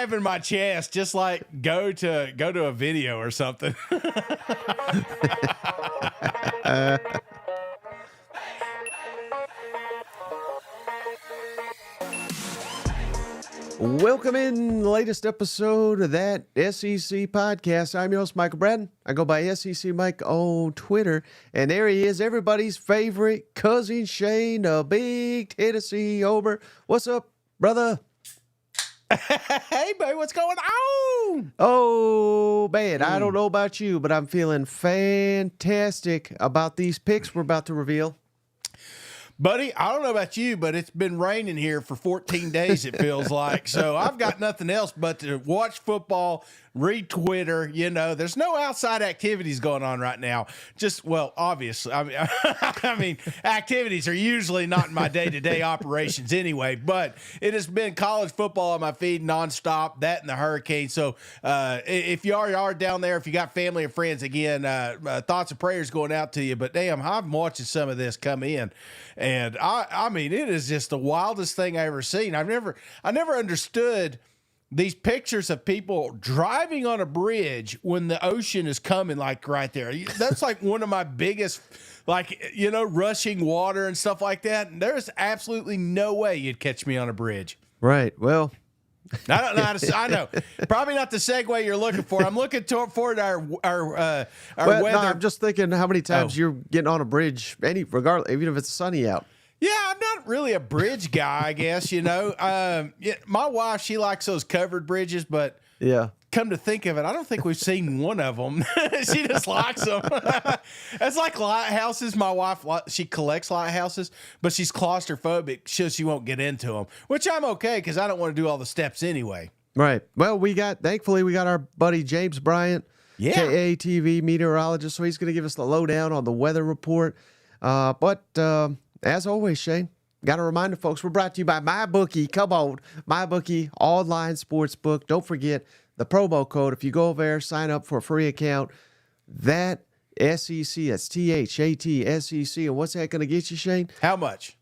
grabbing my chest, just like go to a video or something. Welcome in the latest episode of that SEC podcast. I'm your host, Michael Bratton. I go by SEC Mike on Twitter. And there he is, everybody's favorite cousin Shane, a big Tennessee over. What's up, brother? Hey, babe, what's going on? Oh, man, I don't know about you, but I'm feeling fantastic about these picks we're about to reveal. Buddy, I don't know about you, but it's been raining here for 14 days, it feels like. So I've got nothing else but to watch football, read Twitter. You know, there's no outside activities going on right now. Just, well, obviously, I mean, activities are usually not in my day-to-day operations anyway, but it has been college football on my feed nonstop, that and the hurricane. So if you are down there, if you got family and friends, again, thoughts and prayers going out to you. But damn, I'm watching some of this come in. And I mean, it is just the wildest thing I ever seen. I never understood these pictures of people driving on a bridge when the ocean is coming like right there. That's like one of my biggest, like, you know, rushing water and stuff like that. And there's absolutely no way you'd catch me on a bridge. Right. Well, I don't know how to. I know, probably not the segue you're looking for. I'm looking forward to our well, weather. no, I'm just thinking how many times you're getting on a bridge, regardless, even if it's sunny out. Yeah, I'm not really a bridge guy, I guess, you know. My wife, she likes those covered bridges, but Yeah. come to think of it, I don't think we've seen one of them. She just likes them. It's like lighthouses. My wife, she collects lighthouses, but she's claustrophobic, so she won't get into them, which I'm okay because I don't want to do all the steps anyway. Right. Well, thankfully, we got our buddy James Bryant, KATV meteorologist, so he's going to give us the lowdown on the weather report. But as always, Shane, got to remind the folks, we're brought to you by MyBookie. Come on, MyBookie, online sports book. Don't forget the promo code. If you go over there, sign up for a free account, that SEC, that's THAT SEC. And what's that going to get you, Shane? How much?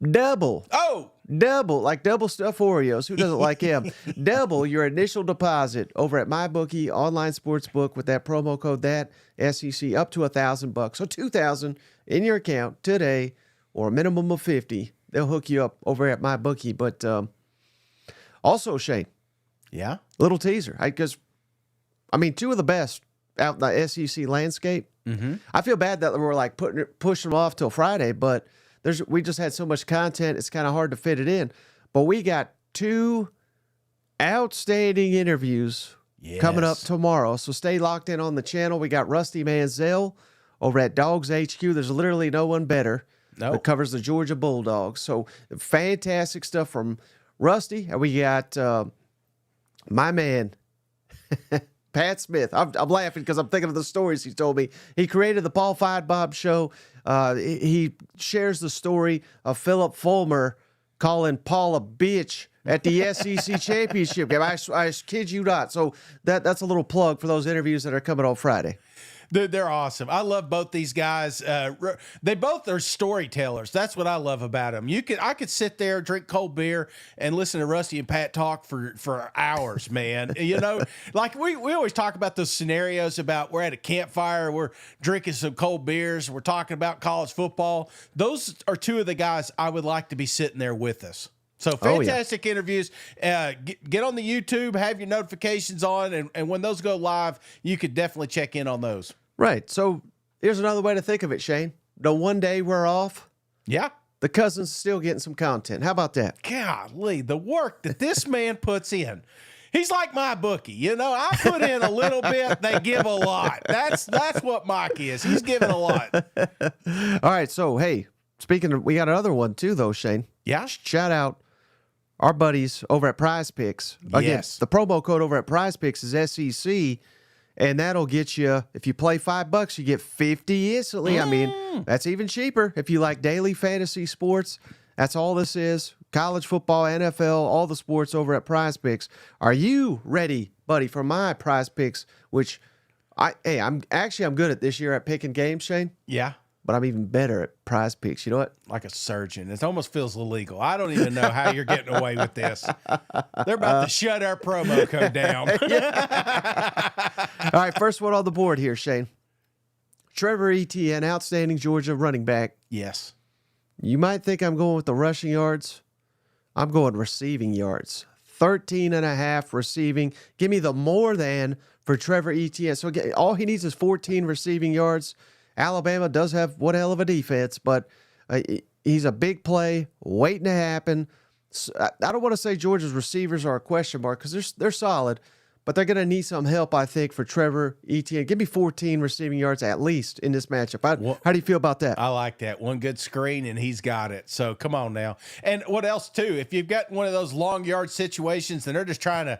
Double. Oh! Double, like double stuffed Oreos. Who doesn't like him? Double your initial deposit over at MyBookie online sportsbook with that promo code, that SEC, up to $1,000. So $2,000 in your account today, or a minimum of $50. They'll hook you up over at MyBookie. But also, Shane. Yeah? Little teaser. Because, two of the best out in the SEC landscape. Mm-hmm. I feel bad that we're like pushing them off till Friday, but we just had so much content, it's kind of hard to fit it in. But we got two outstanding interviews coming up tomorrow. So stay locked in on the channel. We got Rusty Manziel over at Dogs HQ. There's literally no one better that covers the Georgia Bulldogs. So fantastic stuff from Rusty. And we got my man, Pat Smith. I'm laughing because I'm thinking of the stories he told me. He created the Paul Feidbaum Show. He shares the story of Philip Fulmer calling Paul a bitch at the SEC championship game. I kid you not. So that's a little plug for those interviews that are coming on Friday. Dude, they're awesome. I love both these guys. They both are storytellers. That's what I love about them. I could sit there, drink cold beer, and listen to Rusty and Pat talk for hours, man. You know, like we always talk about those scenarios about we're at a campfire, we're drinking some cold beers, we're talking about college football. Those are two of the guys I would like to be sitting there with us. So fantastic interviews. Get on the YouTube, have your notifications on, and when those go live, you could definitely check in on those. Right. So here's another way to think of it, Shane. The one day we're off, the cousins still getting some content. How about that? Golly, the work that this man puts in. He's like my bookie. You know, I put in a little bit, they give a lot. That's what Mike is. He's giving a lot. All right. So, hey, speaking of, we got another one too, though, Shane. Yeah. Shout out our buddies over at PrizePicks. Again, the promo code over at PrizePicks is SEC, and that'll get you, if you play $5, you get 50 instantly. I mean, that's even cheaper if you like daily fantasy sports. That's all this is. College football, NFL, all the sports over at PrizePicks. Are you ready, buddy, for my PrizePicks, which I'm good at this year at picking games, Shane? Yeah. but I'm even better at prize picks. You know what? Like a surgeon. It almost feels illegal. I don't even know how you're getting away with this. They're about to shut our promo code down. All right, first one on the board here, Shane. Trevor Etienne, outstanding Georgia running back. Yes. You might think I'm going with the rushing yards. I'm going receiving yards. 13.5 receiving. Give me the more than for Trevor Etienne. So all he needs is 14 receiving yards. Alabama does have one hell of a defense, but he's a big play waiting to happen. I don't want to say Georgia's receivers are a question mark because they're solid, but they're going to need some help, I think, for Trevor Etienne. Give me 14 receiving yards at least in this matchup. How do you feel about that? I like that. One good screen, and he's got it. So come on now. And what else, too? If you've got one of those long yard situations and they're just trying to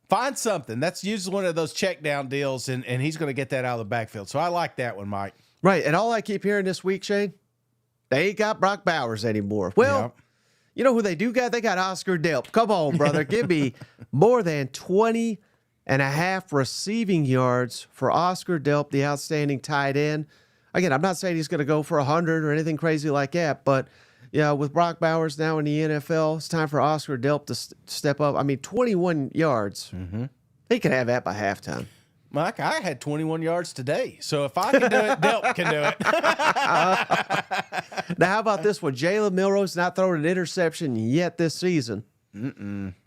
find something, that's usually one of those check down deals, and he's going to get that out of the backfield. So I like that one, Mike. Right. And all I keep hearing this week, Shane, they ain't got Brock Bowers anymore. Well, You know who they do got? They got Oscar Delp. Come on, brother. Give me more than 20.5 receiving yards for Oscar Delp, the outstanding tight end. Again, I'm not saying he's going to go for 100 or anything crazy like that, but with Brock Bowers now in the NFL, it's time for Oscar Delp to step up. I mean, 21 yards. Mm-hmm. He can have that by halftime. Mike, I had 21 yards today, so if I can do it, Delp can do it. Now, how about this one? Jalen Milroe's not throwing an interception yet this season.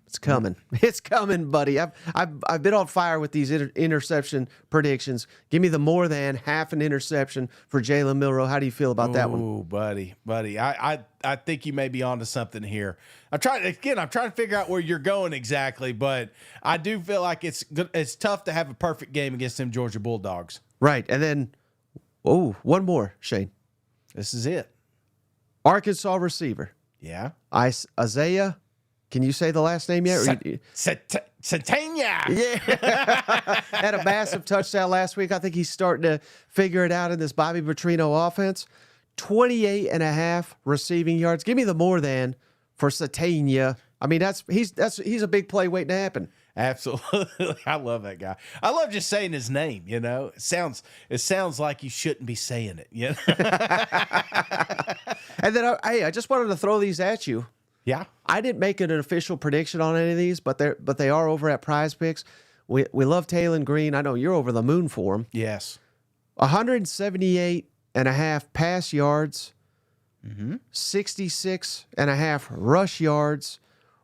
It's coming. It's coming, buddy. I've been on fire with these interception predictions. Give me the more than half an interception for Jalen Milroe. How do you feel about that one? Oh, buddy. I think you may be onto something here. I'm trying to figure out where you're going exactly, but I do feel like it's tough to have a perfect game against them Georgia Bulldogs. Right. And then, one more, Shane. This is it. Arkansas receiver. Yeah. Isaiah. Can you say the last name yet? Satania. Yeah. Had a massive touchdown last week. I think he's starting to figure it out in this Bobby Petrino offense. 28.5 receiving yards. Give me the more than for Satania. I mean, he's a big play waiting to happen. Absolutely. I love that guy. I love just saying his name, It sounds like you shouldn't be saying it, And then, I just wanted to throw these at you. Yeah. I didn't make an official prediction on any of these, but they are over at PrizePicks. We love Taylor Green. I know you're over the moon for him. Yes. 178.5 pass yards, 66.5 rush yards,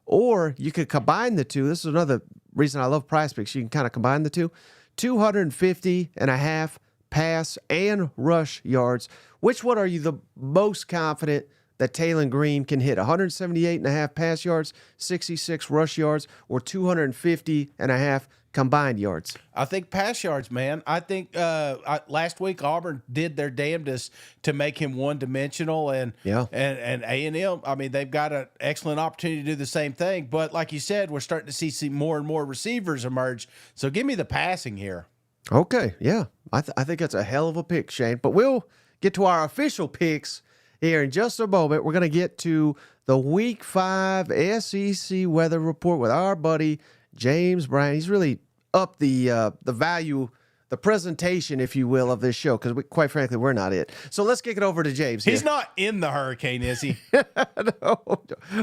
or you could combine the two. This is another reason I love PrizePicks. You can kind of combine the two. 250.5 pass and rush yards. Which one are you the most confident that Taylor Green can hit? 178.5 pass yards, 66 rush yards, or 250.5 combined yards? I think pass yards, man. I think last week Auburn did their damnedest to make him one-dimensional, and A&M, I mean, they've got an excellent opportunity to do the same thing. But like you said, we're starting to see more and more receivers emerge. So give me the passing here. Okay, yeah. I think that's a hell of a pick, Shane. But we'll get to our official picks here in just a moment. We're going to get to the Week 5 SEC weather report with our buddy James Bryant. He's really upped the value, the presentation, if you will, of this show, because quite frankly, we're not it. So let's kick it over to James. He's not in the hurricane, is he? No.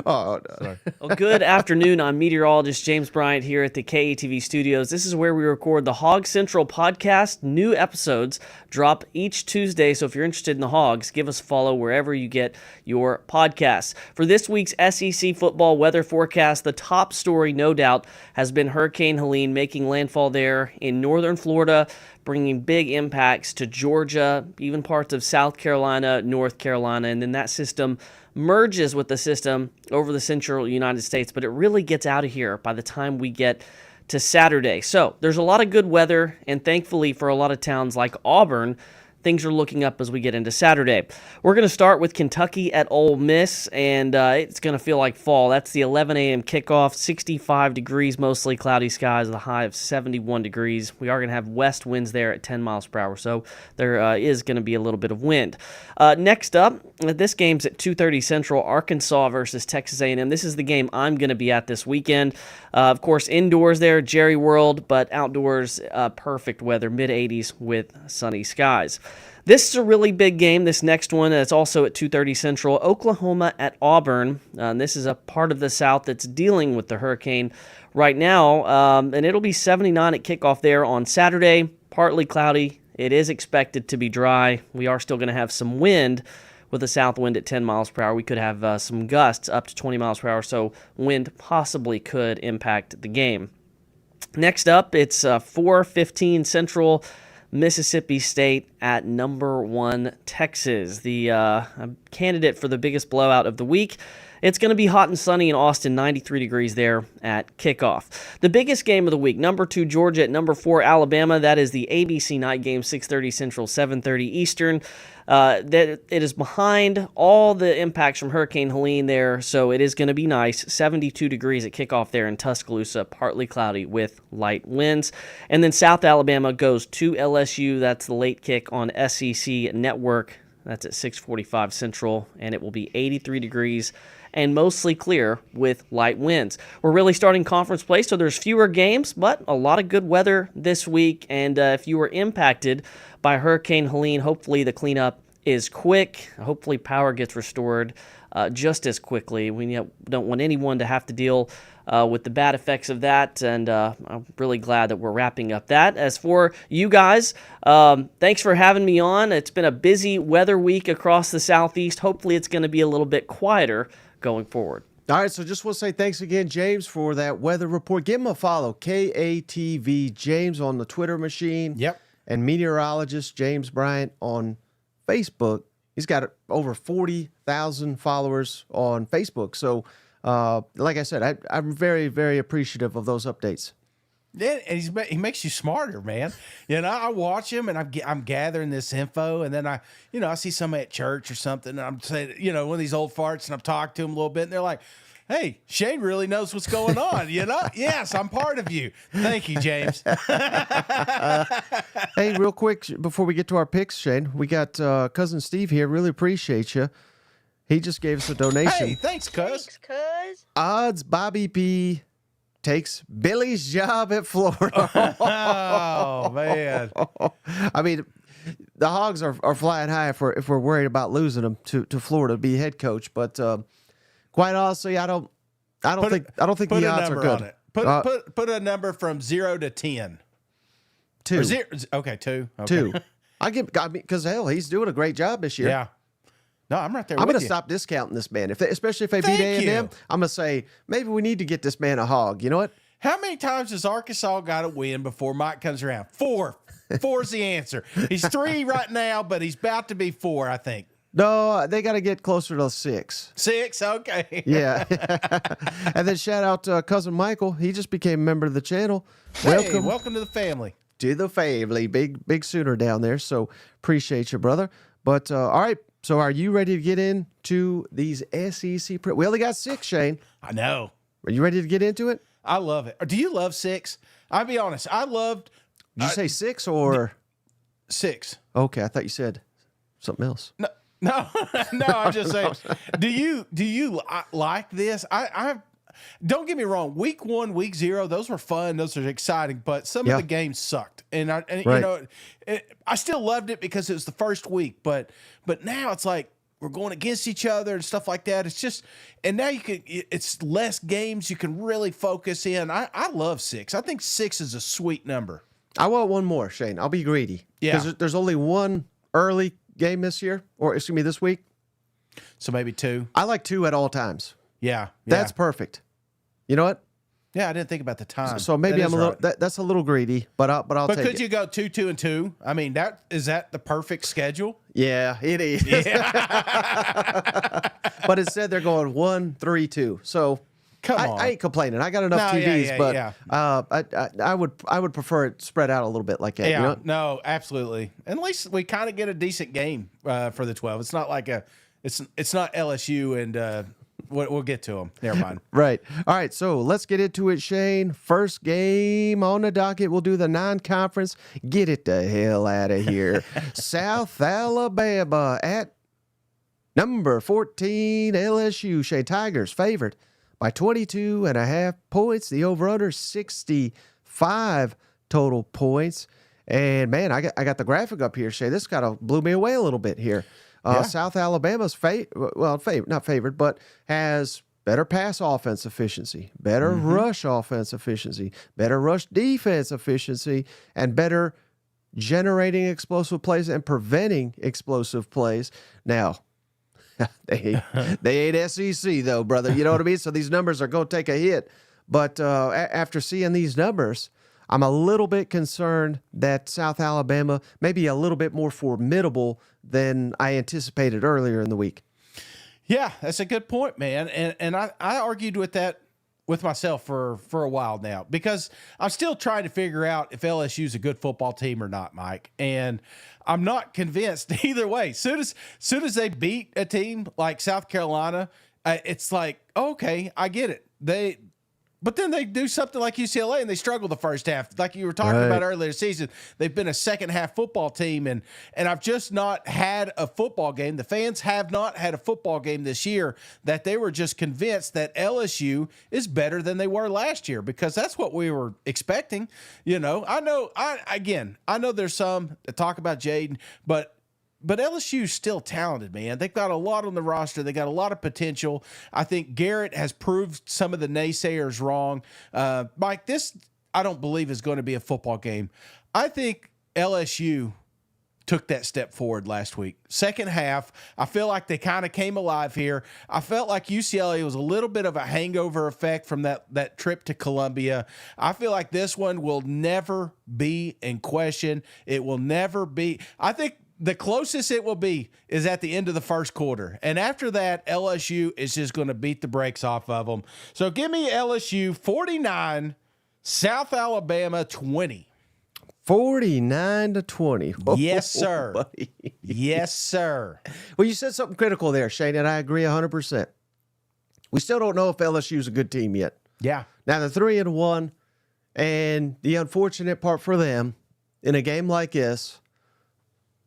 Oh, no. Well, good afternoon. I'm meteorologist James Bryant here at the KATV studios. This is where we record the Hog Central podcast. New episodes drop each Tuesday, so if you're interested in the Hogs, give us a follow wherever you get your podcasts. For this week's SEC football weather forecast, the top story, no doubt, has been Hurricane Helene making landfall there in northern Florida, bringing big impacts to Georgia, even parts of South Carolina, North Carolina, and then that system merges with the system over the central United States, but it really gets out of here by the time we get to Saturday. So there's a lot of good weather, and thankfully for a lot of towns like Auburn, things are looking up as we get into Saturday. We're going to start with Kentucky at Ole Miss, and it's going to feel like fall. That's the 11 a.m. kickoff, 65 degrees, mostly cloudy skies, with a high of 71 degrees. We are going to have west winds there at 10 miles per hour, so there is going to be a little bit of wind. Next up, this game's at 2:30 Central, Arkansas versus Texas A&M. This is the game I'm going to be at this weekend. Of course, indoors there, Jerry World, but outdoors, perfect weather, mid-80s with sunny skies. This is a really big game, this next one. It's also at 2:30 Central. Oklahoma at Auburn. This is a part of the South that's dealing with the hurricane right now, and it'll be 79 at kickoff there on Saturday. Partly cloudy. It is expected to be dry. We are still going to have some wind with a south wind at 10 miles per hour. We could have some gusts up to 20 miles per hour, so wind possibly could impact the game. Next up, it's 4:15 Central. Mississippi State at number 1 Texas, the candidate for the biggest blowout of the week. It's going to be hot and sunny in Austin, 93 degrees there at kickoff. The biggest game of the week, number 2 Georgia at number 4 Alabama. That is the ABC night game, 6:30 Central, 7:30 Eastern. It is behind all the impacts from Hurricane Helene there, so it is going to be nice. 72 degrees at kickoff there in Tuscaloosa, partly cloudy with light winds. And then South Alabama goes to LSU. That's the late kick on SEC Network. That's at 6:45 Central, and it will be 83 degrees and mostly clear with light winds. We're really starting conference play, so there's fewer games, but a lot of good weather this week. And if you were impacted by Hurricane Helene, hopefully the cleanup is quick. Hopefully power gets restored just as quickly. We don't want anyone to have to deal with the bad effects of that, and I'm really glad that we're wrapping up that. As for you guys, thanks for having me on. It's been a busy weather week across the Southeast. Hopefully it's going to be a little bit quieter going forward. All right, so just want to say thanks again, James, for that weather report. Give him a follow, KATV James on the Twitter machine. Yep. And meteorologist James Bryant on Facebook. He's got over 40,000 followers on Facebook. So, like I said, I'm very, very appreciative of those updates. Yeah, and he makes you smarter, man. I watch him, and I'm gathering this info, and then I see somebody at church or something, and I'm saying, one of these old farts, and I'm talking to them a little bit, and they're like, "Hey, Shane really knows what's going on." Yes, I'm part of you. Thank you, James. Hey, real quick before we get to our picks, Shane, we got cousin Steve here. Really appreciate you. He just gave us a donation. Hey, thanks, cuz. Odds Bobby P takes Billy's job at Florida. Oh man! I mean, the Hogs are flying high if we're worried about losing them to Florida to be head coach. But quite honestly, I don't think the odds are good. Put a number from 0 to 10. 2. 0, okay, 2. Okay. 2. Because hell, he's doing a great job this year. Yeah. No, I'm right there. I'm going to stop discounting this man. Especially if they beat Thank A&M, you. I'm going to say maybe we need to get this man a hog. You know what? How many times has Arkansas got to win before Mike comes around? 4. 4's the answer. He's 3 right now, but he's about to be 4, I think. No, they got to get closer to 6. 6, okay. Yeah. And then shout out to cousin Michael. He just became a member of the channel. Hey, welcome to the family. To the family. Big Sooner down there. So appreciate you, brother. But all right. So are you ready to get into these SEC? We only got 6, Shane. I know. Are you ready to get into it? I love it. Do you love 6? I'll be honest. I loved. Did you say 6 or 6? Okay, I thought you said something else. No, I'm just saying. Do you like this? I don't get me wrong. Week 1, week 0, those were fun. Those are exciting. But some of the games sucked, and Right. I still loved it because it was the first week. But now it's like we're going against each other and stuff like that. It's just, and now it's less games. You can really focus in. I love 6. I think 6 is a sweet number. I want one more, Shane. I'll be greedy. Yeah. Because there's only one early game this year, or excuse me, this week. So maybe 2. I like 2 at all times. Yeah. That's perfect. You know what? Yeah, I didn't think about the time. So maybe That I'm is a little. right. That's a little greedy, but I'll But take could it. you go 2, 2, and 2? I mean, is that the perfect schedule? Yeah, it is. But instead they're going 1, 3, 2. So Come on. I ain't complaining. I got enough No, TVs, yeah. I would prefer it spread out a little bit like that. Yeah, You know? no, absolutely. And at least we kind of get a decent game for the 12. It's not like it's not LSU and we'll get to them. Never mind. Right. All right. So let's get into it, Shane. First game on the docket. We'll do the non-conference. Get it the hell out of here. South Alabama at number 14 LSU. Shane, Tigers favored by 22.5 points. The over-under 65 total points. And man, I got the graphic up here, Shay. This kind of blew me away a little bit here. South Alabama's not favored, but has better pass offense efficiency, better rush offense efficiency, better rush defense efficiency, and better generating explosive plays and preventing explosive plays. Now, they ain't SEC though, brother. You know what I mean? So these numbers are going to take a hit. But after seeing these numbers, I'm a little bit concerned that South Alabama may be a little bit more formidable than I anticipated earlier in the week. Yeah, that's a good point, man. And I argued with that with myself for a while now because I'm still trying to figure out if LSU's a good football team or not, Mike. And I'm not convinced either way. Soon as they beat a team like South Carolina, it's like, okay, I get it. But then they do something like UCLA and they struggle the first half. Like you were talking about earlier this season, they've been a second half football team. And I've just not had a football game. The fans have not had a football game this year that they were just convinced that LSU is better than they were last year because that's what we were expecting. You know, I know there's some that talk about Jaden, but LSU's still talented, man. They've got a lot on the roster. They got a lot of potential. I think Garrett has proved some of the naysayers wrong. Mike, this I don't believe is going to be a football game. I think LSU took that step forward last week. Second half, I feel like they kind of came alive here. I felt like UCLA was a little bit of a hangover effect from that trip to Columbia. I feel like this one will never be in question. It will never be. I think the closest it will be is at the end of the first quarter. And after that, LSU is just going to beat the brakes off of them. So give me LSU 49, South Alabama 20. 49-20. Yes, sir. Buddy. Yes, sir. Well, you said something critical there, Shane, and I agree 100%. We still don't know if LSU is a good team yet. Yeah. Now, they're 3-1, and the unfortunate part for them in a game like this,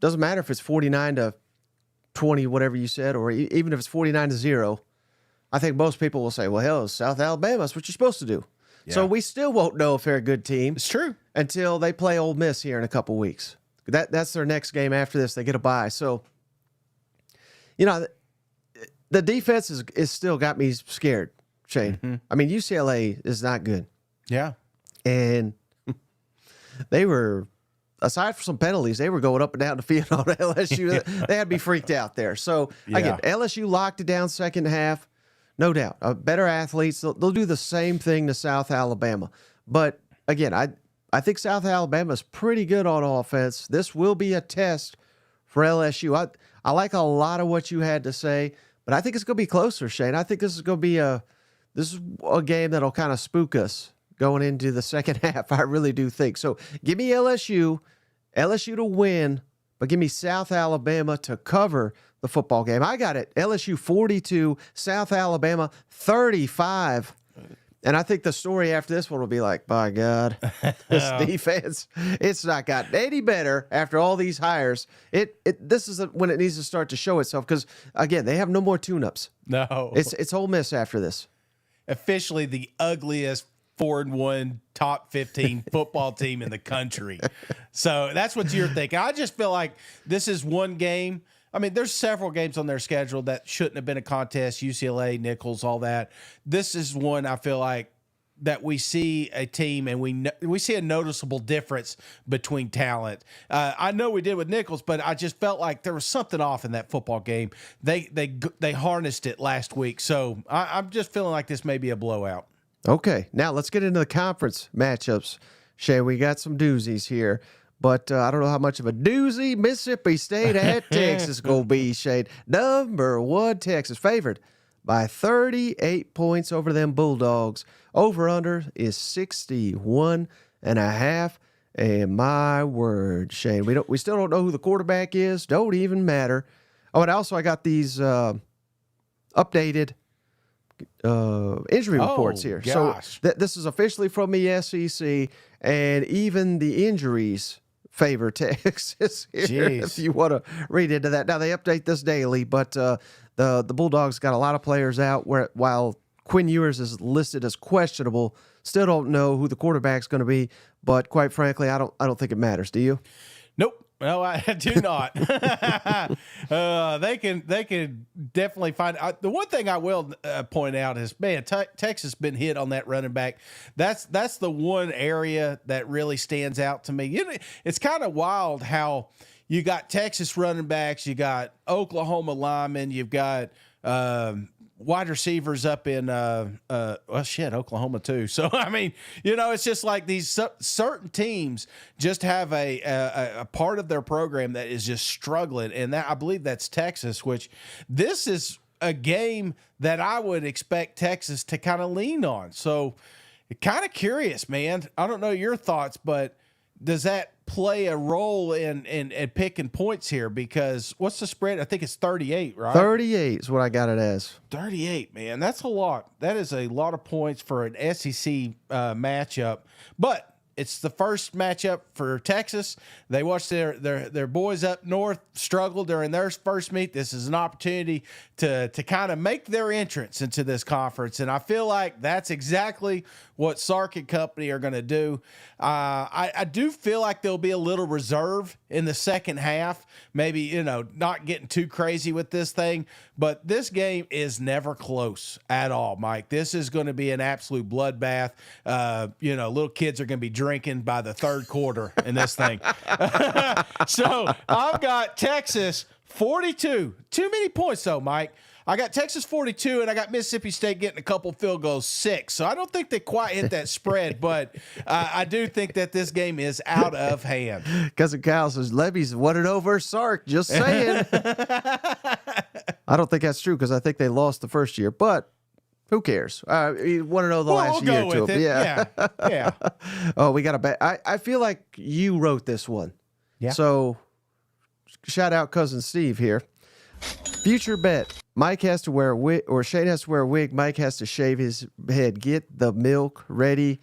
doesn't matter if it's 49-20, whatever you said, or even if it's 49-0. I think most people will say, well, hell, it's South Alabama. That's what you're supposed to do. Yeah. So we still won't know if they're a good team. It's true. Until they play Ole Miss here in a couple weeks. That's their next game after this. They get a bye. So, you know, the defense is still got me scared, Shane. Mm-hmm. I mean, UCLA is not good. Yeah. And they were... aside from some penalties, they were going up and down the field on LSU. They had to be freaked out there. So, again, LSU locked it down second half. No doubt. Better athletes. They'll do the same thing to South Alabama. But, again, I think South Alabama is pretty good on offense. This will be a test for LSU. I like a lot of what you had to say, but I think it's going to be closer, Shane. I think this is going to be a game that'll kind of spook us going into the second half. I really do think. So give me LSU to win, but give me South Alabama to cover the football game. I got it. LSU 42, South Alabama 35. And I think the story after this one will be like, by God, this defense, it's not gotten any better after all these hires. This is when it needs to start to show itself because, again, they have no more tune-ups. No. It's Ole Miss after this. Officially the ugliest 4-1 top 15 football team in the country. So that's what you're thinking. I just feel like this is one game. I mean, there's several games on their schedule that shouldn't have been a contest, UCLA, Nichols, all that. This is one I feel like that we see a team and we see a noticeable difference between talent. I know we did with Nichols, but I just felt like there was something off in that football game. They harnessed it last week. So I'm just feeling like this may be a blowout. Okay, now let's get into the conference matchups. Shay, we got some doozies here, but I don't know how much of a doozy Mississippi State at Texas going to be, Shay. Number 1, Texas, favored by 38 points over them Bulldogs. Over-under is 61.5. And my word, Shane, we still don't know who the quarterback is. Don't even matter. Oh, and also I got these updated injury reports here. Gosh. So this is officially from the SEC, and even the injuries favor Texas here, if you want to read into that. Now, they update this daily, but the Bulldogs got a lot of players out while Quinn Ewers is listed as questionable. Still don't know who the quarterback's going to be, but quite frankly, I don't think it matters. Do you? Nope. No, I do not. They can definitely find. The one thing I will point out is, man, Texas been hit on that running back. That's the one area that really stands out to me. You know, it's kind of wild how you got Texas running backs, you got Oklahoma linemen, you've got wide receivers up in Oklahoma too. So I mean, you know, it's just like these certain teams just have a part of their program that is just struggling, and that I believe that's Texas. Which this is a game that I would expect Texas to kind of lean on. So, kind of curious, man. I don't know your thoughts, but does that play a role in picking points here? Because what's the spread? I think it's 38, right? 38 is what I got it as. 38, man. That's a lot. That is a lot of points for an SEC matchup. But it's the first matchup for Texas. They watched their boys up north struggle during their first meet. This is an opportunity to kind of make their entrance into this conference, and I feel like that's exactly what Sark and company are going to do. I do feel like there'll be a little reserve in the second half, maybe, you know, not getting too crazy with this thing, but this game is never close at all, Mike. This is going to be an absolute bloodbath. You know, little kids are going to be drinking by the third quarter in this thing. So I've got Texas 42. Too many points, though, Mike. I got Texas 42, and I got Mississippi State getting a couple field goals, 6. So I don't think they quite hit that spread, but I do think that this game is out of hand. Cousin Kyle says, Levy's won it over Sark. Just saying. I don't think that's true because I think they lost the first year, but who cares? You want to know the last year we'll go with it. Yeah. Oh, we got a bet. I feel like you wrote this one. Yeah. So shout out Cousin Steve here. Future bet. Mike has to wear a wig, or Shane has to wear a wig. Mike has to shave his head. Get the milk ready.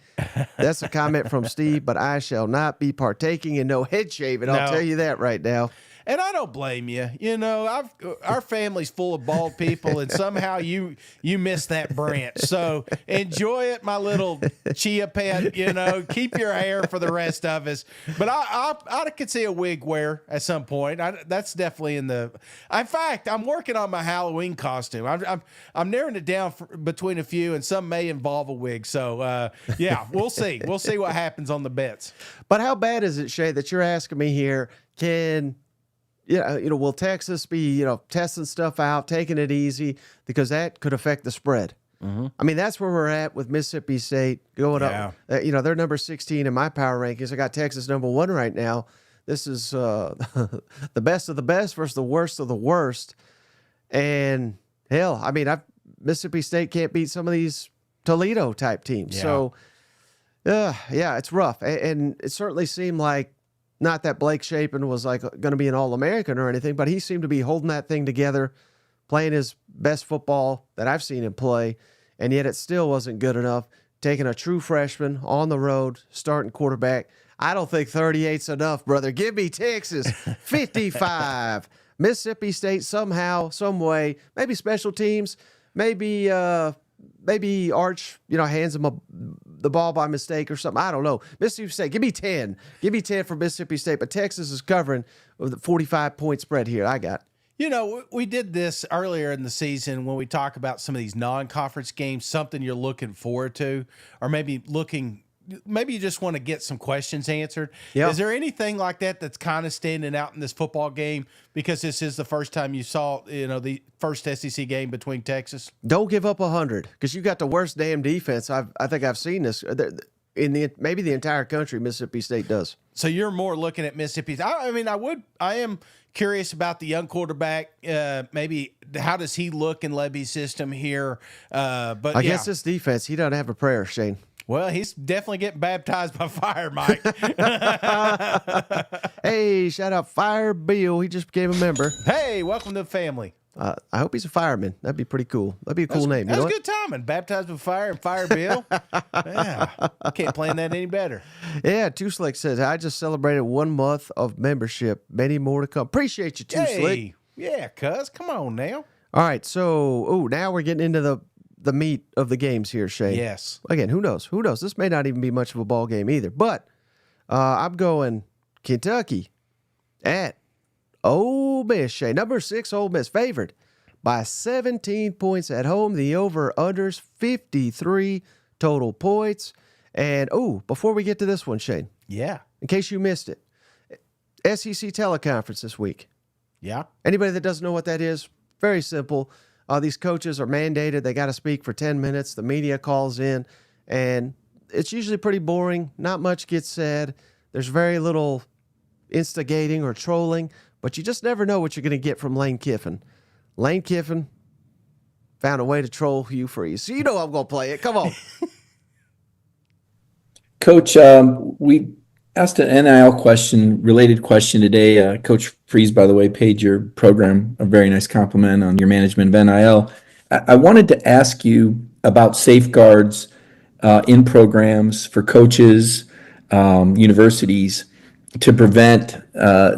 That's a comment from Steve, but I shall not be partaking in no head shaving. I'll tell you that right now. And I don't blame you. You know, our family's full of bald people, and somehow you missed that branch. So enjoy it, my little chia pet. You know, keep your hair for the rest of us. But I could see a wig wear at some point. That's definitely in the. In fact, I'm working on my Halloween costume. I'm narrowing it down between a few, and some may involve a wig. So yeah, we'll see. We'll see what happens on the bets. But how bad is it, Shay, that you're asking me here? Will Texas be, testing stuff out, taking it easy, because that could affect the spread. Mm-hmm. I mean, that's where we're at with Mississippi State going up. They're number 16 in my power rankings. I got Texas number 1 right now. This is the best of the best versus the worst of the worst. And hell, I mean, Mississippi State can't beat some of these Toledo type teams. Yeah. So, it's rough. And it certainly seemed like, not that Blake Shapen was like going to be an All-American or anything, but he seemed to be holding that thing together, playing his best football that I've seen him play, and yet it still wasn't good enough. Taking a true freshman on the road, starting quarterback. I don't think 38's enough, brother. Give me Texas 55. Mississippi State somehow, some way, maybe special teams, maybe Arch, hands him the ball by mistake or something. I don't know. Mississippi State, give me 10. Give me 10 for Mississippi State, but Texas is covering with a 45-point spread here. I got. We did this earlier in the season when we talk about some of these non-conference games, something you're looking forward to, or maybe you just want to get some questions answered. Yep. Is there anything like that that's kind of standing out in this football game because this is the first time you saw, the first SEC game between Texas? Don't give up 100 because you got the worst damn defense I think I've seen this in maybe the entire country. Mississippi State does. So you're more looking at Mississippi. I am curious about the young quarterback. Maybe how does he look in Levy's system here? But I guess this defense, he doesn't have a prayer, Shane. Well, he's definitely getting baptized by fire, Mike. Hey, shout out Fire Bill. He just became a member. Hey, welcome to the family. I hope he's a fireman. That'd be pretty cool. That'd be a cool name. That's good timing. Baptized with fire and Fire Bill. Yeah, I can't plan that any better. Yeah, Two Slick says, I just celebrated 1 month of membership. Many more to come. Appreciate you, Two Slick. Yeah, cuz. Come on now. All right, so now we're getting into the meat of the games here, Shane. Yes. Again, who knows? Who knows? This may not even be much of a ball game either. But I'm going Kentucky at Ole Miss, Shane. Number 6, Ole Miss, favored by 17 points at home. The over-unders 53 total points. And, before we get to this one, Shane. Yeah. In case you missed it, SEC teleconference this week. Yeah. Anybody that doesn't know what that is, very simple. These coaches are mandated. They got to speak for 10 minutes. The media calls in, and it's usually pretty boring. Not much gets said. There's very little instigating or trolling, but you just never know what you're going to get from Lane Kiffin. Lane Kiffin found a way to troll Hugh Freeze. So you know I'm going to play it. Come on. Coach, we asked an NIL related question today. Coach Freeze, by the way, paid your program a very nice compliment on your management of NIL. I wanted to ask you about safeguards in programs for coaches, universities, to prevent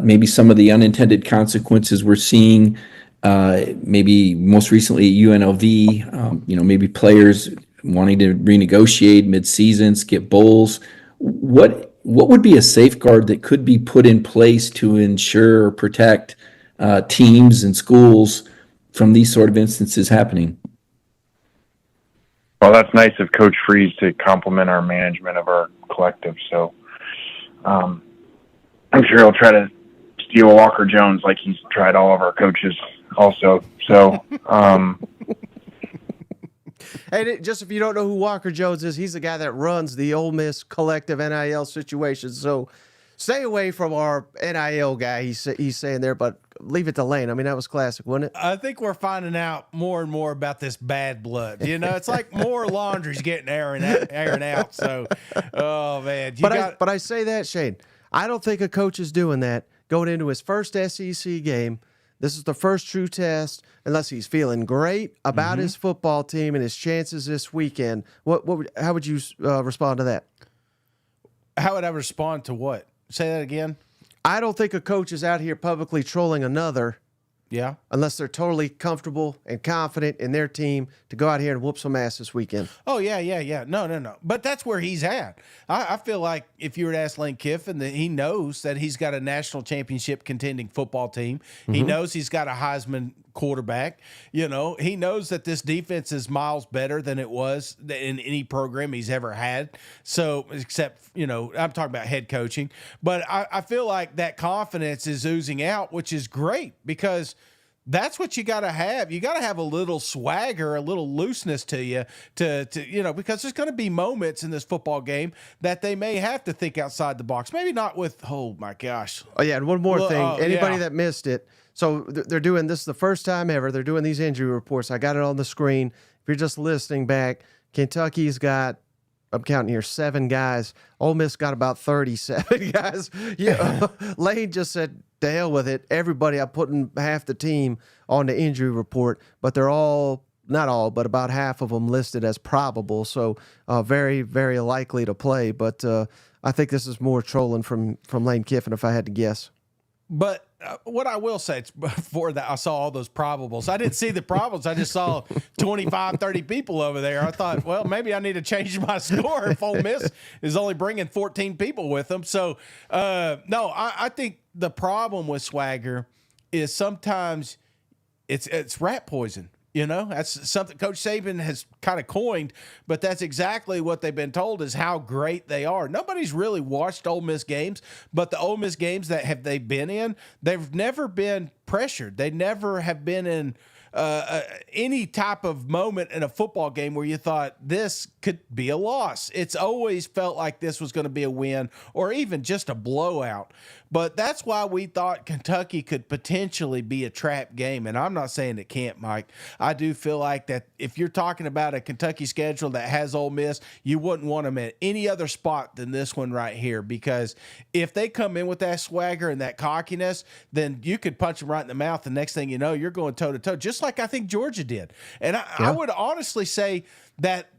maybe some of the unintended consequences we're seeing, maybe most recently UNLV, maybe players wanting to renegotiate mid-season, skip bowls. What would be a safeguard that could be put in place to ensure or protect teams and schools from these sort of instances happening? Well, that's nice of Coach Freeze to compliment our management of our collective. So I'm sure he'll try to steal Walker Jones like he's tried all of our coaches also. So And just if you don't know who Walker Jones is, he's the guy that runs the Ole Miss collective NIL situation. So stay away from our NIL guy, he's saying there, but leave it to Lane. I mean, that was classic, wasn't it? I think we're finding out more and more about this bad blood. It's like more laundry's getting airing out. So, oh, man. But I say that, Shane, I don't think a coach is doing that going into his first SEC game. This is the first true test, unless he's feeling great about his football team and his chances this weekend. How would you respond to that? How would I respond to what? Say that again. I don't think a coach is out here publicly trolling another. Yeah. Unless they're totally comfortable and confident in their team to go out here and whoop some ass this weekend. Oh, yeah. No. But that's where he's at. I feel like if you were to ask Lane Kiffin, that he knows that he's got a national championship contending football team. He knows he's got a Heisman quarterback. He knows that this defense is miles better than it was in any program he's ever had. So, except, I'm talking about head coaching. But I feel like that confidence is oozing out, which is great because that's what you got to have. You got to have a little swagger, a little looseness to you because there's going to be moments in this football game that they may have to think outside the box. Maybe not with, oh my gosh. Oh yeah. And one more thing, anybody that missed it. So they're doing this the first time ever. They're doing these injury reports. I got it on the screen. If you're just listening back, Kentucky's got, I'm counting here, 7 guys. Ole Miss got about 37 guys. Yeah. Lane just said, to hell with it. Everybody, I'm putting half the team on the injury report, but they're all, not all, but about half of them listed as probable. So very, very likely to play. But I think this is more trolling from Lane Kiffin, if I had to guess. But what I will say, before that, I saw all those probables. I didn't see the probables. I just saw 25, 30 people over there. I thought, well, maybe I need to change my score if Ole Miss is only bringing 14 people with them. So, no, I think the problem with swagger is sometimes it's rat poison. That's something Coach Saban has kind of coined, but that's exactly what they've been told is how great they are. Nobody's really watched Ole Miss games, but the Ole Miss games that they've been in, they've never been pressured. They never have been in any type of moment in a football game where you thought this could be a loss. It's always felt like this was going to be a win or even just a blowout. But that's why we thought Kentucky could potentially be a trap game. And I'm not saying it can't, Mike. I do feel like that if you're talking about a Kentucky schedule that has Ole Miss, you wouldn't want them at any other spot than this one right here. Because if they come in with that swagger and that cockiness, then you could punch them right in the mouth. The next thing you know, you're going toe-to-toe, just like I think Georgia did. And I would honestly say that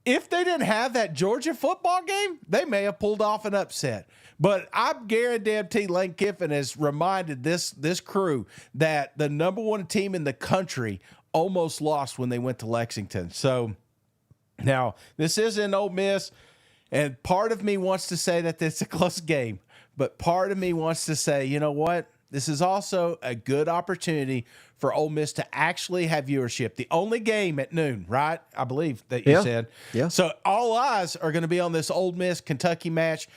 if they didn't have that Georgia football game, they may have pulled off an upset. But I guarantee Lane Kiffin has reminded this crew that the number one team in the country almost lost when they went to Lexington. So now this is in Ole Miss, and part of me wants to say that it's a close game, but part of me wants to say, you know what? This is also a good opportunity for Ole Miss to actually have viewership. The only game at noon, right? I believe that you said. Yeah. So all eyes are going to be on this Ole Miss Kentucky match.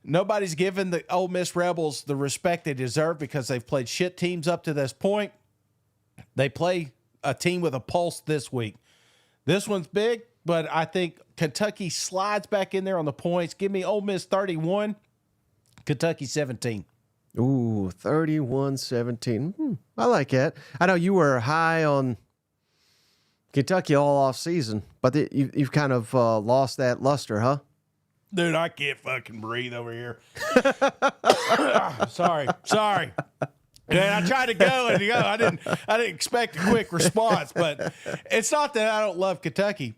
Nobody's given the Ole Miss Rebels the respect they deserve because they've played shit teams up to this point. They play a team with a pulse this week. This one's big, but I think Kentucky slides back in there on the points. Give me Ole Miss 31, Kentucky 17. Ooh, 31-17. I like that. I know you were high on Kentucky all off season, but you've kind of lost that luster, huh? Dude, I can't fucking breathe over here. Sorry. Man, I tried to go and go. I didn't expect a quick response, but it's not that I don't love Kentucky.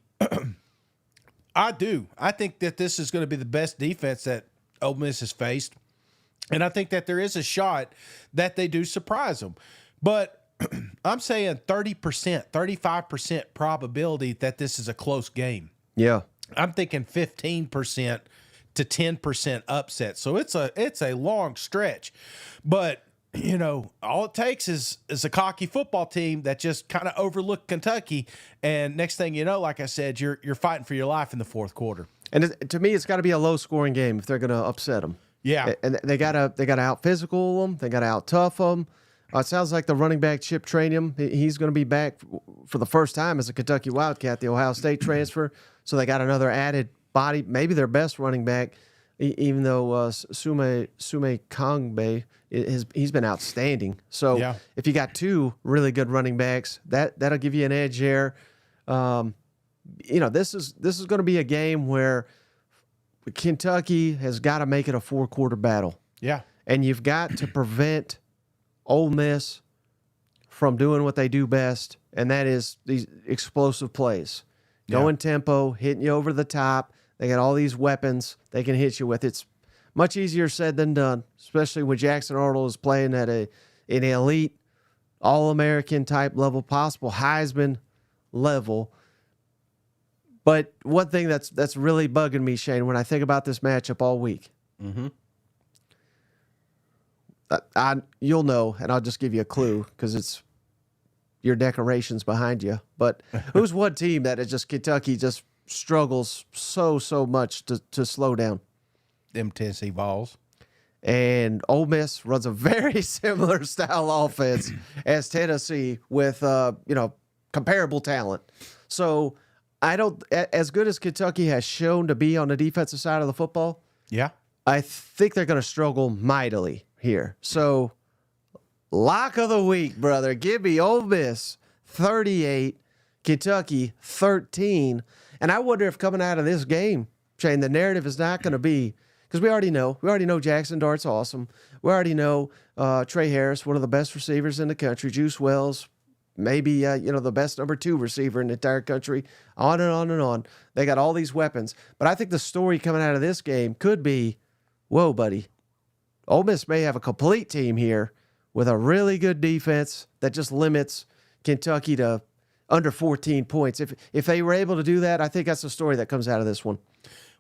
I do. I think that this is going to be the best defense that Ole Miss has faced. And I think that there is a shot that they do surprise them. But I'm saying 30%, 35% probability that this is a close game. Yeah. I'm thinking 15% to 10% upset. So it's a long stretch. But, you know, all it takes is a cocky football team that just kind of overlooked Kentucky. And next thing you know, like I said, you're fighting for your life in the fourth quarter. And to me, it's got to be a low-scoring game if they're going to upset them. Yeah. And they gotta out physical them. They gotta out tough them. It sounds like the running back Chip Trainium, he's going to be back for the first time as a Kentucky Wildcat, the Ohio State transfer. So they got another added body, maybe their best running back, even though Sume Kongbe he's been outstanding. So if you got two really good running backs, that'll give you an edge there. You know, this is going to be a game where Kentucky has got to make it a four-quarter battle. Yeah. And you've got to prevent Ole Miss from doing what they do best, and that is these explosive plays. Going tempo, hitting you over the top. They got all these weapons they can hit you with. It's much easier said than done, especially when Jackson Arnold is playing at an elite, All-American type level, possible Heisman level. But one thing that's really bugging me, Shane, when I think about this matchup all week, you'll know, and I'll just give you a clue because it's your decorations behind you. But who's one team that Kentucky just struggles so much to slow down? Them Tennessee Vols. And Ole Miss runs a very similar style offense as Tennessee with comparable talent. So I don't, as good as Kentucky has shown to be on the defensive side of the football, I think they're going to struggle mightily here. So, lock of the week, brother. Give me Ole Miss 38, Kentucky 13. And I wonder if coming out of this game, Shane, the narrative is not going to be, because we already know Jackson Dart's awesome. We already know Trey Harris, one of the best receivers in the country. Juice Wells, maybe the best number 2 receiver in the entire country, on and on and on. They got all these weapons. But I think the story coming out of this game could be, whoa, buddy, Ole Miss may have a complete team here with a really good defense that just limits Kentucky to under 14 points. If they were able to do that, I think that's the story that comes out of this one.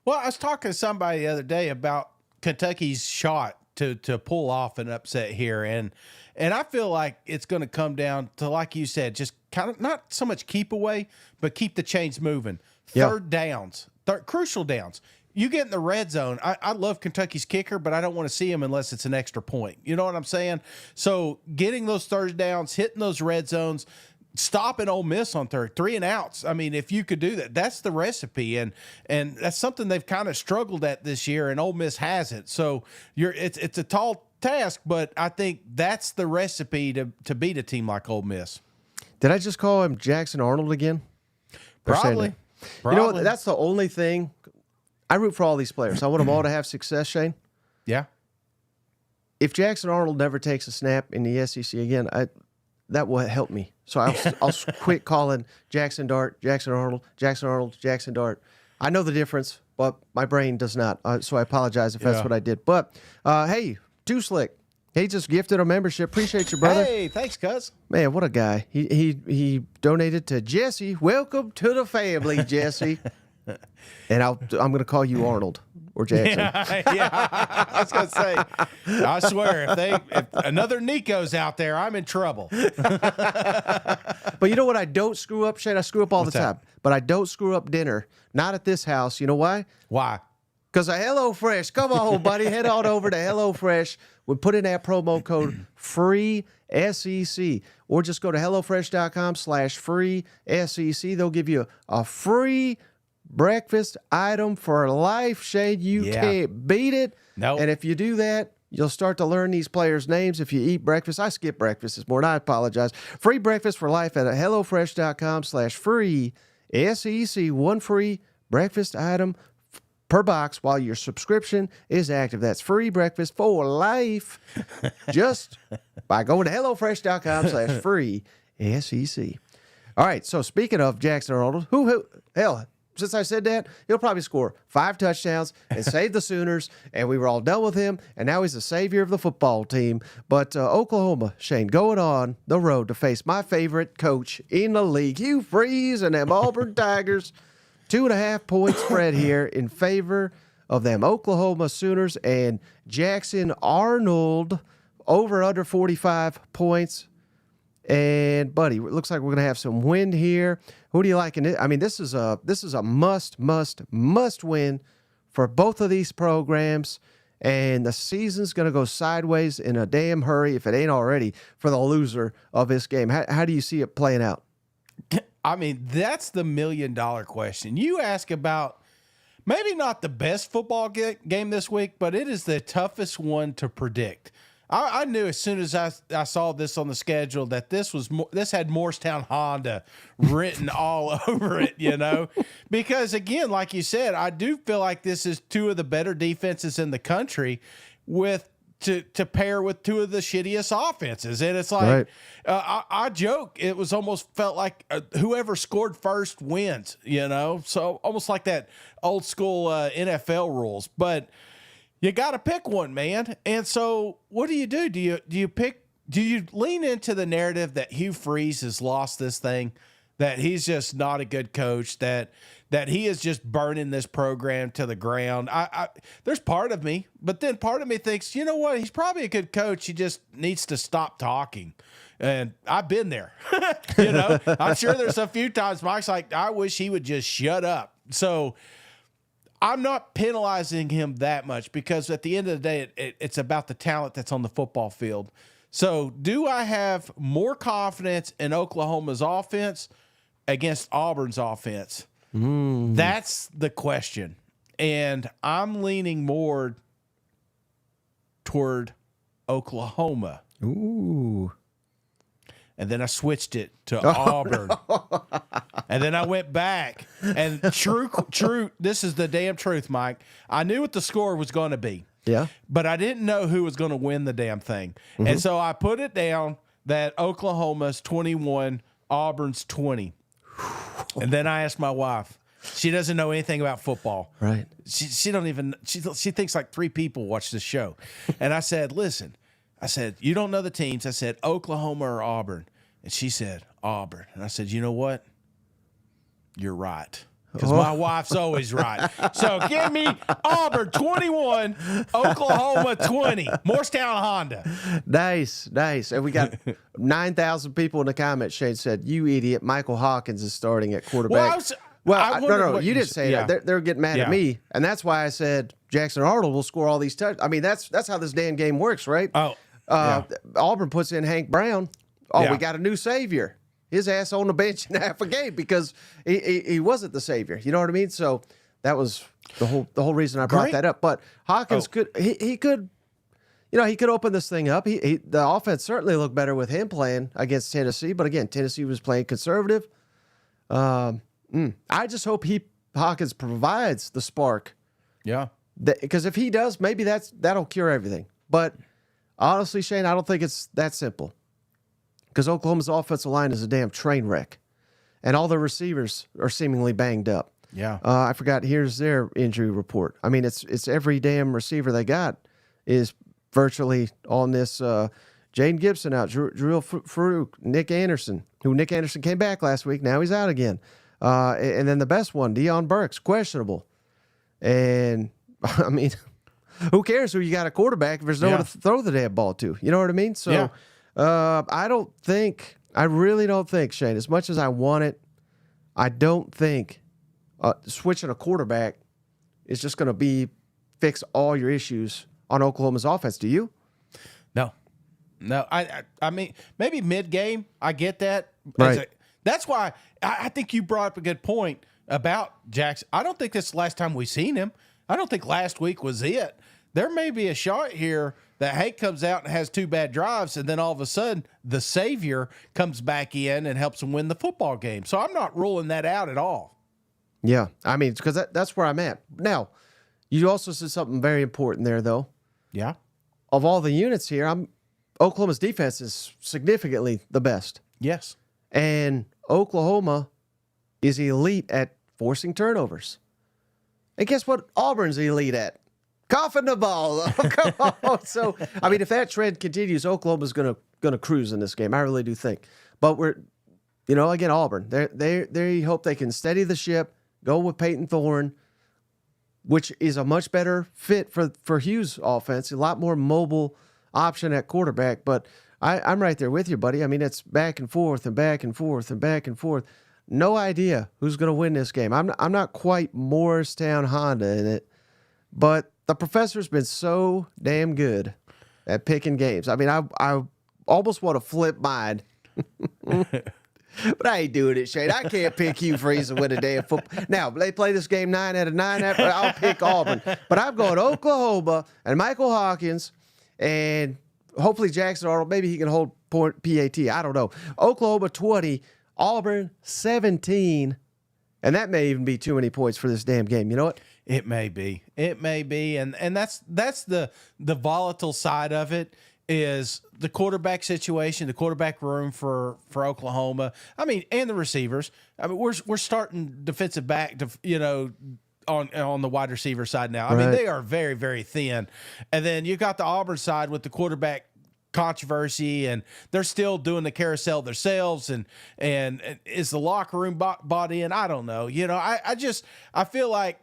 Well, I was talking to somebody the other day about Kentucky's shot to pull off an upset here, and I feel like it's going to come down to, like you said, just kind of not so much keep away, but keep the chains moving. Third downs, crucial downs. You get in the red zone. I love Kentucky's kicker, but I don't want to see him unless it's an extra point. You know what I'm saying? So getting those third downs, hitting those red zones, stopping Ole Miss on 3 and outs. I mean, if you could do that, that's the recipe, and that's something they've kind of struggled at this year, and Ole Miss hasn't. So it's a tall task, but I think that's the recipe to beat a team like Ole Miss. Did I just call him Jackson Arnold again? Probably. You know what? That's the only thing. I root for all these players. I want them all to have success, Shane. Yeah. If Jackson Arnold never takes a snap in the SEC again, that will help me. So I'll quit calling Jackson Dart, Jackson Arnold, Jackson Arnold, Jackson Dart. I know the difference, but my brain does not. So I apologize if that's what I did. But, hey, Too Slick, He just gifted a membership. Appreciate you, brother. Hey, thanks, cuz. Man, what a guy. He donated to Jesse. Welcome to the family, Jesse. And I'm going to call you Arnold or Jackson. Yeah, I was going to say, I swear, if another Nico's out there, I'm in trouble. But you know what I don't screw up, Shane? I screw up all the time. But I don't screw up dinner. Not at this house. You know why? Why? Because of HelloFresh. Come on, buddy. Head on over to HelloFresh. We put in that promo code FREESEC. Or just go to HelloFresh.com/FREESEC. They'll give you a free breakfast item for life, Shane. You can't beat it. Nope. And if you do that, you'll start to learn these players' names. If you eat breakfast, I skip breakfast this morning. I apologize. Free breakfast for life at HelloFresh.com/FREESEC. One free breakfast item per box while your subscription is active. That's free breakfast for life just by going to HelloFresh.com/FREESEC. All right, so speaking of Jackson Arnold, hell, since I said that, he'll probably score 5 touchdowns and save the Sooners, and we were all done with him, and now he's the savior of the football team. But Oklahoma, Shane, going on the road to face my favorite coach in the league, Hugh Freeze and them Auburn Tigers. 2.5 point spread here in favor of them Oklahoma Sooners and Jackson Arnold over under 45 points. And buddy, it looks like we're gonna have some wind here. Who do you like in it? I mean, this is a must win for both of these programs. And the season's gonna go sideways in a damn hurry if it ain't already for the loser of this game. How do you see it playing out? I mean, that's the $1 million question. You ask about maybe not the best football game this week, but it is the toughest one to predict. I knew as soon as I saw this on the schedule that this had Morristown Honda written all over it, you know, because again, like you said, I do feel like this is 2 of the better defenses in the country to pair with 2 of the shittiest offenses. And it's like, I joke, it was almost felt like whoever scored first wins, you know? So almost like that old school NFL rules, but you got to pick one, man. And so what do? Do you lean into the narrative that Hugh Freeze has lost this thing, that he's just not a good coach, that he is just burning this program to the ground? There's part of me, but then part of me thinks, you know what? He's probably a good coach. He just needs to stop talking. And I've been there, you know, I'm sure there's a few times Mike's like, I wish he would just shut up. So I'm not penalizing him that much because at the end of the day, it's about the talent that's on the football field. So do I have more confidence in Oklahoma's offense against Auburn's offense? That's the question. And I'm leaning more toward Oklahoma. Ooh. And then I switched it to Auburn. And then I went back. And true, this is the damn truth, Mike. I knew what the score was going to be. Yeah. But I didn't know who was going to win the damn thing. And so I put it down that Oklahoma's 21, Auburn's 20. And then I asked my wife. She doesn't know anything about football. Right. She don't even, she thinks like 3 people watch this show. And I said, listen, you don't know the teams. I said, Oklahoma or Auburn. And she said, Auburn. And I said, you know what? You're right. Because my wife's always right. So give me Auburn 21, Oklahoma 20, Morristown Honda. Nice. And we got 9,000 people in the comments. Shane said, you idiot, Michael Hawkins is starting at quarterback. No, you didn't say that. They're getting mad at me. And that's why I said Jackson Arnold will score all these touchdowns. I mean, that's how this damn game works, right? Auburn puts in Hank Brown. We got a new savior. His ass on the bench in half a game because he wasn't the savior. You know what I mean? So that was the whole reason I brought that up. But Hawkins could open this thing up. The offense certainly looked better with him playing against Tennessee. But again, Tennessee was playing conservative. I just hope Hawkins provides the spark. Yeah. Because if he does, maybe that'll cure everything. But honestly, Shane, I don't think it's that simple. Because Oklahoma's offensive line is a damn train wreck. And all the receivers are seemingly banged up. Yeah. I forgot, here's their injury report. I mean, it's every damn receiver they got is virtually on this. Jaden Gibson out, Jarrell Farouk, Nick Anderson came back last week. Now he's out again. And then the best one, Deion Burks, questionable. And, I mean, who cares who you got a quarterback if there's no one to throw the damn ball to? You know what I mean? So I really don't think, Shane, as much as I want it, I don't think switching a quarterback is just going to fix all your issues on Oklahoma's offense. Do you? No, I mean, maybe mid-game, I get that. Right. That's why I think you brought up a good point about Jackson. I don't think this is the last time we've seen him. I don't think last week was it. There may be a shot here that Hake comes out and has 2 bad drives, and then all of a sudden the savior comes back in and helps him win the football game. So I'm not ruling that out at all. Yeah, I mean, because that's where I'm at. Now, you also said something very important there, though. Yeah. Of all the units here, Oklahoma's defense is significantly the best. Yes. And Oklahoma is elite at forcing turnovers. And guess what Auburn's elite at? Coughing the ball. Come on. So, I mean, if that trend continues, Oklahoma's gonna cruise in this game. I really do think. But again, Auburn. They hope they can steady the ship, go with Peyton Thorne, which is a much better fit for Hughes' offense. A lot more mobile option at quarterback. But I'm right there with you, buddy. I mean, it's back and forth and back and forth and back and forth. No idea who's going to win this game. I'm not quite Morristown Honda in it, but the professor's been so damn good at picking games. I mean, I almost want to flip mine. But I ain't doing it, Shane. I can't pick Hugh Freeze to win a day of football. Now, they play this game 9 out of 9. I'll pick Auburn. But I'm going Oklahoma and Michael Hawkins and hopefully Jackson Arnold. Maybe he can hold PAT. I don't know. Oklahoma 20, Auburn 17. And that may even be too many points for this damn game. You know what? It may be. And that's the volatile side of it. Is the quarterback situation, the quarterback room for Oklahoma. I mean, and the receivers. I mean, we're starting defensive back to on the wide receiver side now. I mean, they are very, very thin. And then you got the Auburn side with the quarterback controversy, and they're still doing the carousel themselves. And is the locker room bought in? I don't know. I feel like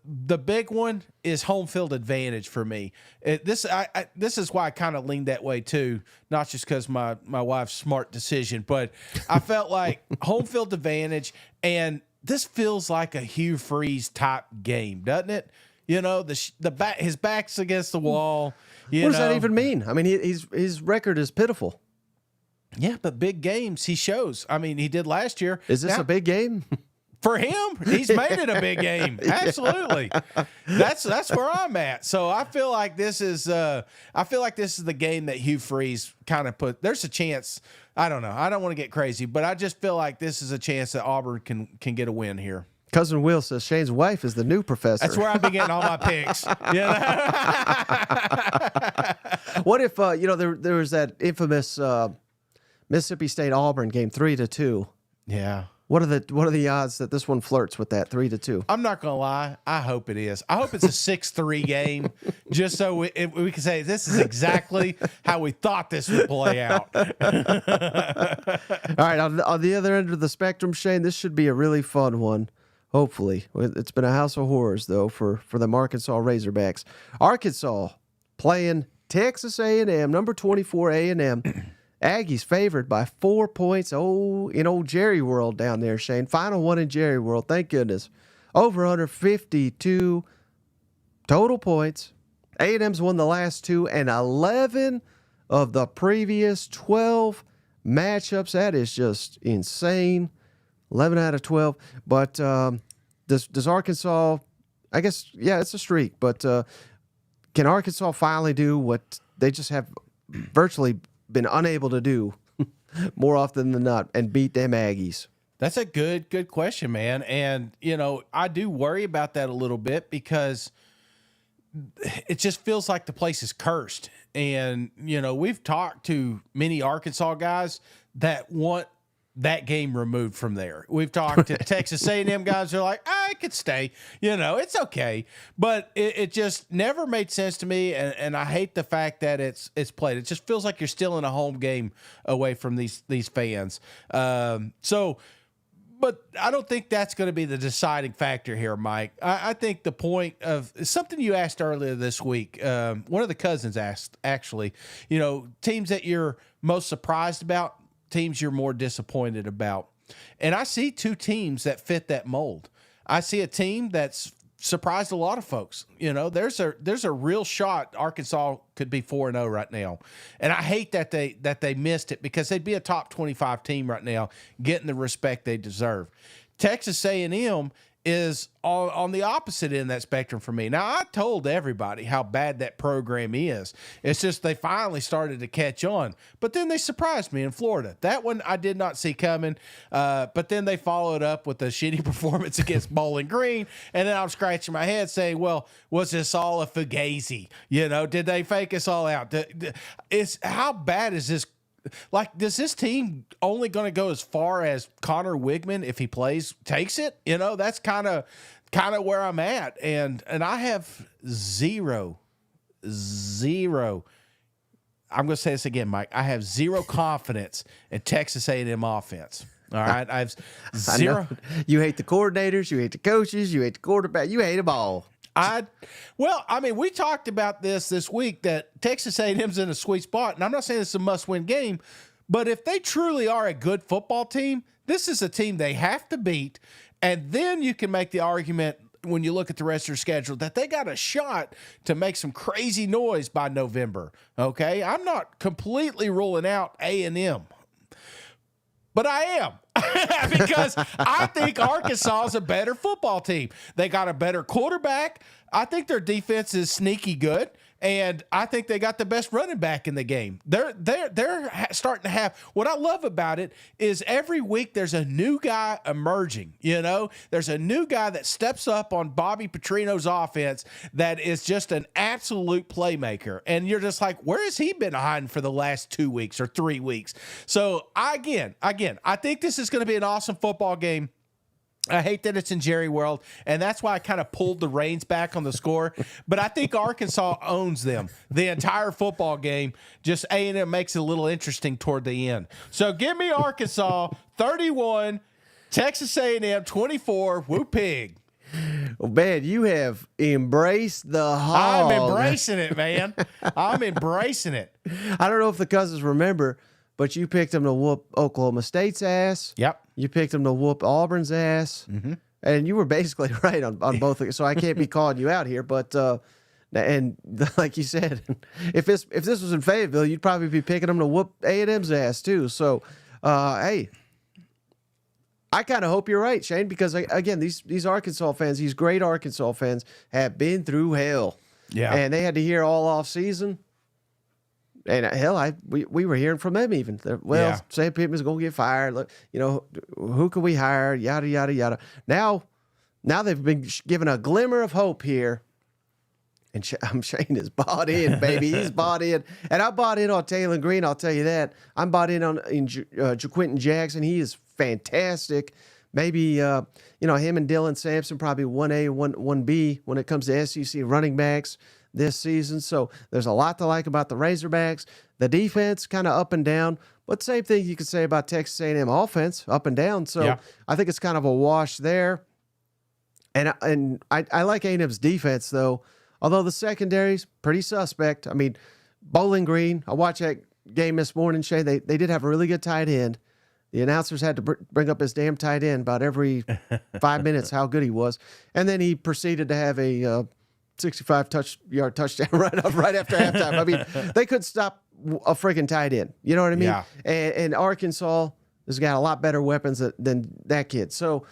the big one is home field advantage for me. This is why I kind of leaned that way too, not just because my wife's smart decision, but I felt like home field advantage, and this feels like a Hugh Freeze type game, doesn't it? His back's against the wall. What does that even mean? I mean, his record is pitiful. Yeah, but big games he shows. I mean, he did last year. Is this a big game? For him, he's made it a big game. Absolutely. That's where I'm at. So I feel like this is the game that Hugh Freeze kind of put. There's a chance. I don't know. I don't want to get crazy, but I just feel like this is a chance that Auburn can get a win here. Cousin Will says Shane's wife is the new professor. That's where I've been getting all my picks. What if there was that infamous Mississippi State Auburn game 3-2? Yeah. What are the odds that this one flirts with that 3-2? I'm not gonna lie. I hope it is. I hope it's a 6-3 game, just so we can say this is exactly how we thought this would play out. All right, on the other end of the spectrum, Shane, this should be a really fun one. Hopefully, it's been a house of horrors though for the Arkansas Razorbacks. Arkansas playing Texas A&M, number 24 A&M. Aggies favored by 4 points. Oh, in old Jerry World down there, Shane. Final one in Jerry World. Thank goodness. Over under 52 total points. A&M's won the last 2 and 11 of the previous 12 matchups. That is just insane. 11 out of 12. But does Arkansas, I guess, yeah, it's a streak. But can Arkansas finally do what they just have virtually been unable to do more often than not and beat them Aggies? That's a good question, man. And, I do worry about that a little bit because it just feels like the place is cursed. And, we've talked to many Arkansas guys that want that game removed from there. We've talked to Texas A&M guys who are like, I could stay. It's okay. But it just never made sense to me, and I hate the fact that it's played. It just feels like you're still in a home game away from these fans. But I don't think that's going to be the deciding factor here, Mike. I think the point of something you asked earlier this week, one of the cousins asked, actually, teams that you're most surprised about, teams you're more disappointed about. And I see two teams that fit that mold. I see a team that's surprised a lot of folks. There's a real shot Arkansas could be 4-0 right now. And I hate that they missed it, because they'd be a top 25 team right now, getting the respect they deserve. Texas A&M is on the opposite end of that spectrum for me. Now, I told everybody how bad that program is. It's just they finally started to catch on. But then they surprised me in Florida. That one I did not see coming. But then they followed up with a shitty performance against Bowling Green. And then I'm scratching my head saying, well, was this all a fugazi? Did they fake us all out? How bad is this? Like, does this team only going to go as far as Connor Wigman, if he takes it? That's kind of where I'm at. And I have zero. I'm going to say this again, Mike. I have zero confidence in Texas A&M offense. All right. I have zero. You hate the coordinators. You hate the coaches. You hate the quarterback. You hate them all. We talked about this week, that Texas A&M's in a sweet spot, and I'm not saying it's a must-win game, but if they truly are a good football team, this is a team they have to beat, and then you can make the argument when you look at the rest of their schedule that they got a shot to make some crazy noise by November, okay? I'm not completely ruling out A&M, but I am. Because I think Arkansas is a better football team. They got a better quarterback. I think their defense is sneaky good, and I think they got the best running back in the game. They're starting to have, what I love about it is every week there's a new guy emerging. There's a new guy that steps up on Bobby Petrino's offense that is just an absolute playmaker, and you're just like, where has he been hiding for the last 2 weeks or 3 weeks? So again, I think this is going to be an awesome football game. I hate that it's in Jerry World, and that's why I kind of pulled the reins back on the score. But I think Arkansas owns them the entire football game. Just A&M makes it a little interesting toward the end. So give me Arkansas 31, Texas A&M 24. Woo pig. Well, man, you have embraced the hog. I'm embracing it, man. I'm embracing it. I don't know if the cousins remember, but you picked them to whoop Oklahoma State's ass. Yep. You picked them to whoop Auburn's ass. Mm-hmm. And you were basically right on both of it. So I can't be calling you out here. But, and like you said, if this was in Fayetteville, you'd probably be picking them to whoop A&M's ass too. So, hey, I kind of hope you're right, Shane, because, again, these Arkansas fans, these great Arkansas fans, have been through hell. Yeah. And they had to hear all off season. And hell, we were hearing from them even. Sam Pittman's going to get fired. Look, who can we hire? Yada, yada, yada. Now they've been given a glimmer of hope here. And Shane is bought in, baby. He's bought in. And I bought in on Taylor Green, I'll tell you that. I'm bought in on Jaquinton Jackson. He is fantastic. Maybe, him and Dylan Sampson, probably 1A, 1B when it comes to SEC running backs this season. So there's a lot to like about the Razorbacks. The defense kind of up and down, but same thing you could say about Texas A&M offense, up and down. So yeah. I think it's kind of a wash there. And I like A&M's defense though, although the secondary's pretty suspect. I mean, Bowling Green, I watched that game this morning, Shay. They did have a really good tight end. The announcers had to bring up his damn tight end about every 5 minutes, how good he was. And then he proceeded to have a 65-yard touchdown right after halftime. I mean, they could stop a freaking tight end. You know what I mean? Yeah. And Arkansas has got a lot better weapons than that kid. So,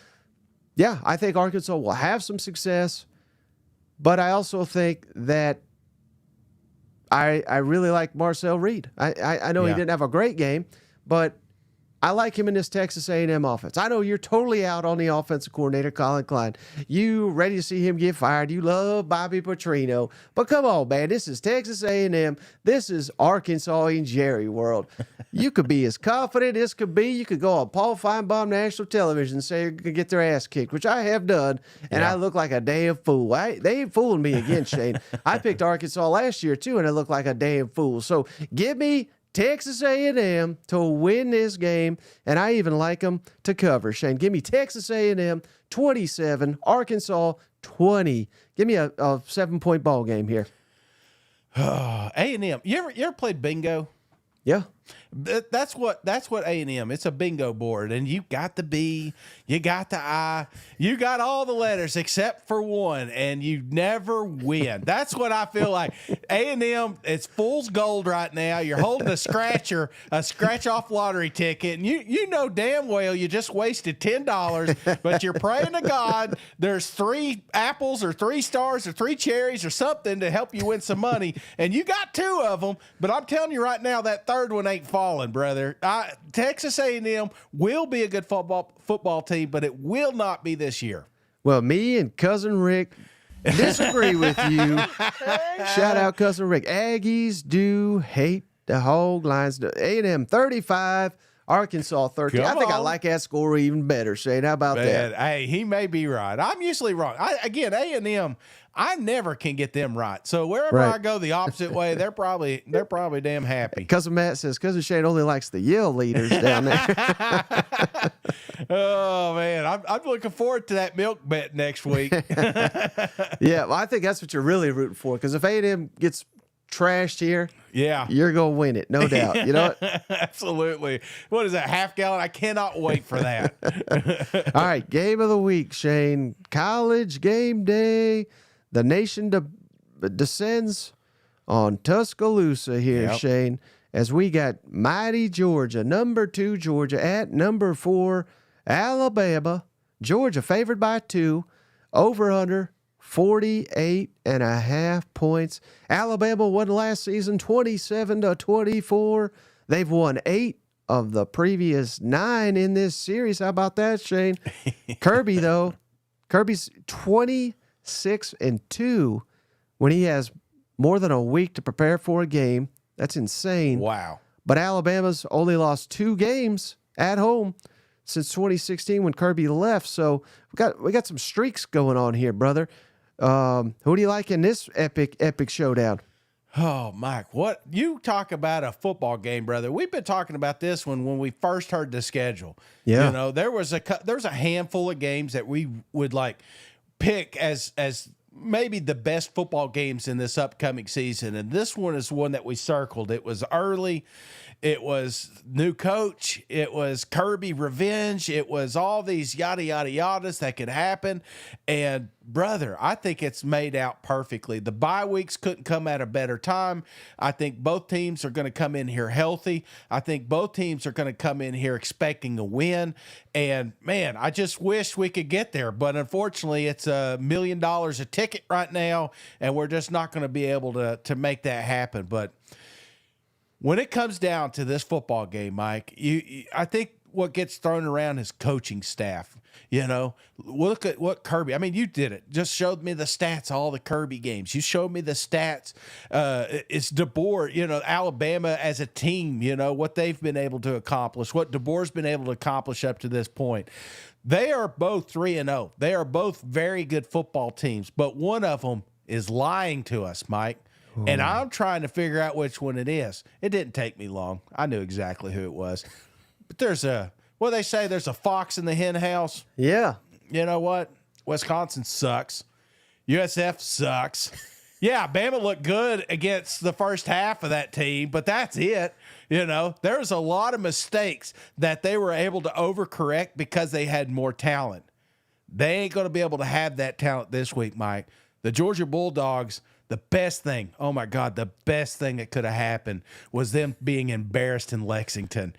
yeah, I think Arkansas will have some success. But I also think that I really like Marcel Reed. I know he didn't have a great game, but I like him in this Texas A&M offense. I know you're totally out on the offensive coordinator, Colin Klein. You ready to see him get fired. You love Bobby Petrino. But come on, man. This is Texas A&M. This is Arkansas and Jerry world. You could be as confident as could be. You could go on Paul Feinbaum National Television and say you're going to get their ass kicked, which I have done, and I look like a damn fool. They ain't fooling me again, Shane. I picked Arkansas last year, too, and I look like a damn fool. So give me Texas A&M to win this game, and I even like them to cover. Shane, give me Texas A&M 27, Arkansas 20. Give me a 7-point ball game here. A&M. You ever played bingo? Yeah. That's what A&M. It's a bingo board, and you got the B, you got the I, you got all the letters except for one, and you never win. That's what I feel like. A&M, it's fool's gold right now. You're holding a scratch off lottery ticket, and you know damn well you just wasted $10, but you're praying to God there's 3 apples or 3 stars or 3 cherries or something to help you win some money, and you got 2 of them. But I'm telling you right now, that third one ain't falling, brother. Texas A&M will be a good football team, but it will not be this year. Well, me and Cousin Rick disagree with you. Shout out Cousin Rick. Aggies do hate the Hog Lions. A&M 35, Arkansas 13. I think I like that score even better, Shane. How about that? Hey, he may be right. I'm usually wrong. A&M, I never can get them right. So wherever I go the opposite way, they're probably damn happy. Cousin Matt says Cousin Shane only likes the Yale leaders down there. Oh man, I'm looking forward to that milk bet next week. Yeah, well, I think that's what you're really rooting for. Because if A&M gets trashed here, you're gonna win it, no doubt. You know what? Absolutely. What is that, half gallon? I cannot wait for that. All right, game of the week, Shane. College game day. The nation descends on Tuscaloosa here, Shane, as we got mighty Georgia, number 2 Georgia at number 4 Alabama. Georgia favored by 2, over under 48.5 points. Alabama won last season 27-24. They've won 8 of the previous 9 in this series. How about that, Shane? Kirby, though, Kirby's 26-2 when he has more than a week to prepare for a game. That's insane. Wow. But Alabama's only lost 2 games at home since 2016 when Kirby left. So we got some streaks going on here, brother. Who do you like in this epic showdown? Oh, Mike, what you talk about a football game, brother. We've been talking about this when we first heard the schedule. Yeah. You know, there was a handful of games that we would like pick as maybe the best football games in this upcoming season. And this one is one that we circled. It was early. It was new coach. It was Kirby revenge. It was all these yada, yada, yadas that could happen. And, brother, I think it's made out perfectly. The bye weeks couldn't come at a better time. I think both teams are going to come in here healthy. I think both teams are going to come in here expecting a win. And, man, I just wish we could get there. But, unfortunately, it's $1 million a ticket right now, and we're just not going to be able to make that happen. But when it comes down to this football game, Mike, I think what gets thrown around is coaching staff. You know, look at what Kirby, I mean, you did it. Just showed me the stats, all the Kirby games. You showed me the stats. It's DeBoer, you know, Alabama as a team, you know, what they've been able to accomplish, what DeBoer's been able to accomplish up to this point. They are both 3-0. They are both very good football teams, but one of them is lying to us, Mike. And I'm trying to figure out which one it is. It didn't take me long. I knew exactly who it was. But there's a fox in the hen house. Yeah. You know what? Wisconsin sucks. USF sucks. Yeah, Bama looked good against the first half of that team, but that's it. You know, there's a lot of mistakes that they were able to overcorrect because they had more talent. They ain't going to be able to have that talent this week, Mike. The Georgia Bulldogs, the best thing that could have happened was them being embarrassed in Lexington.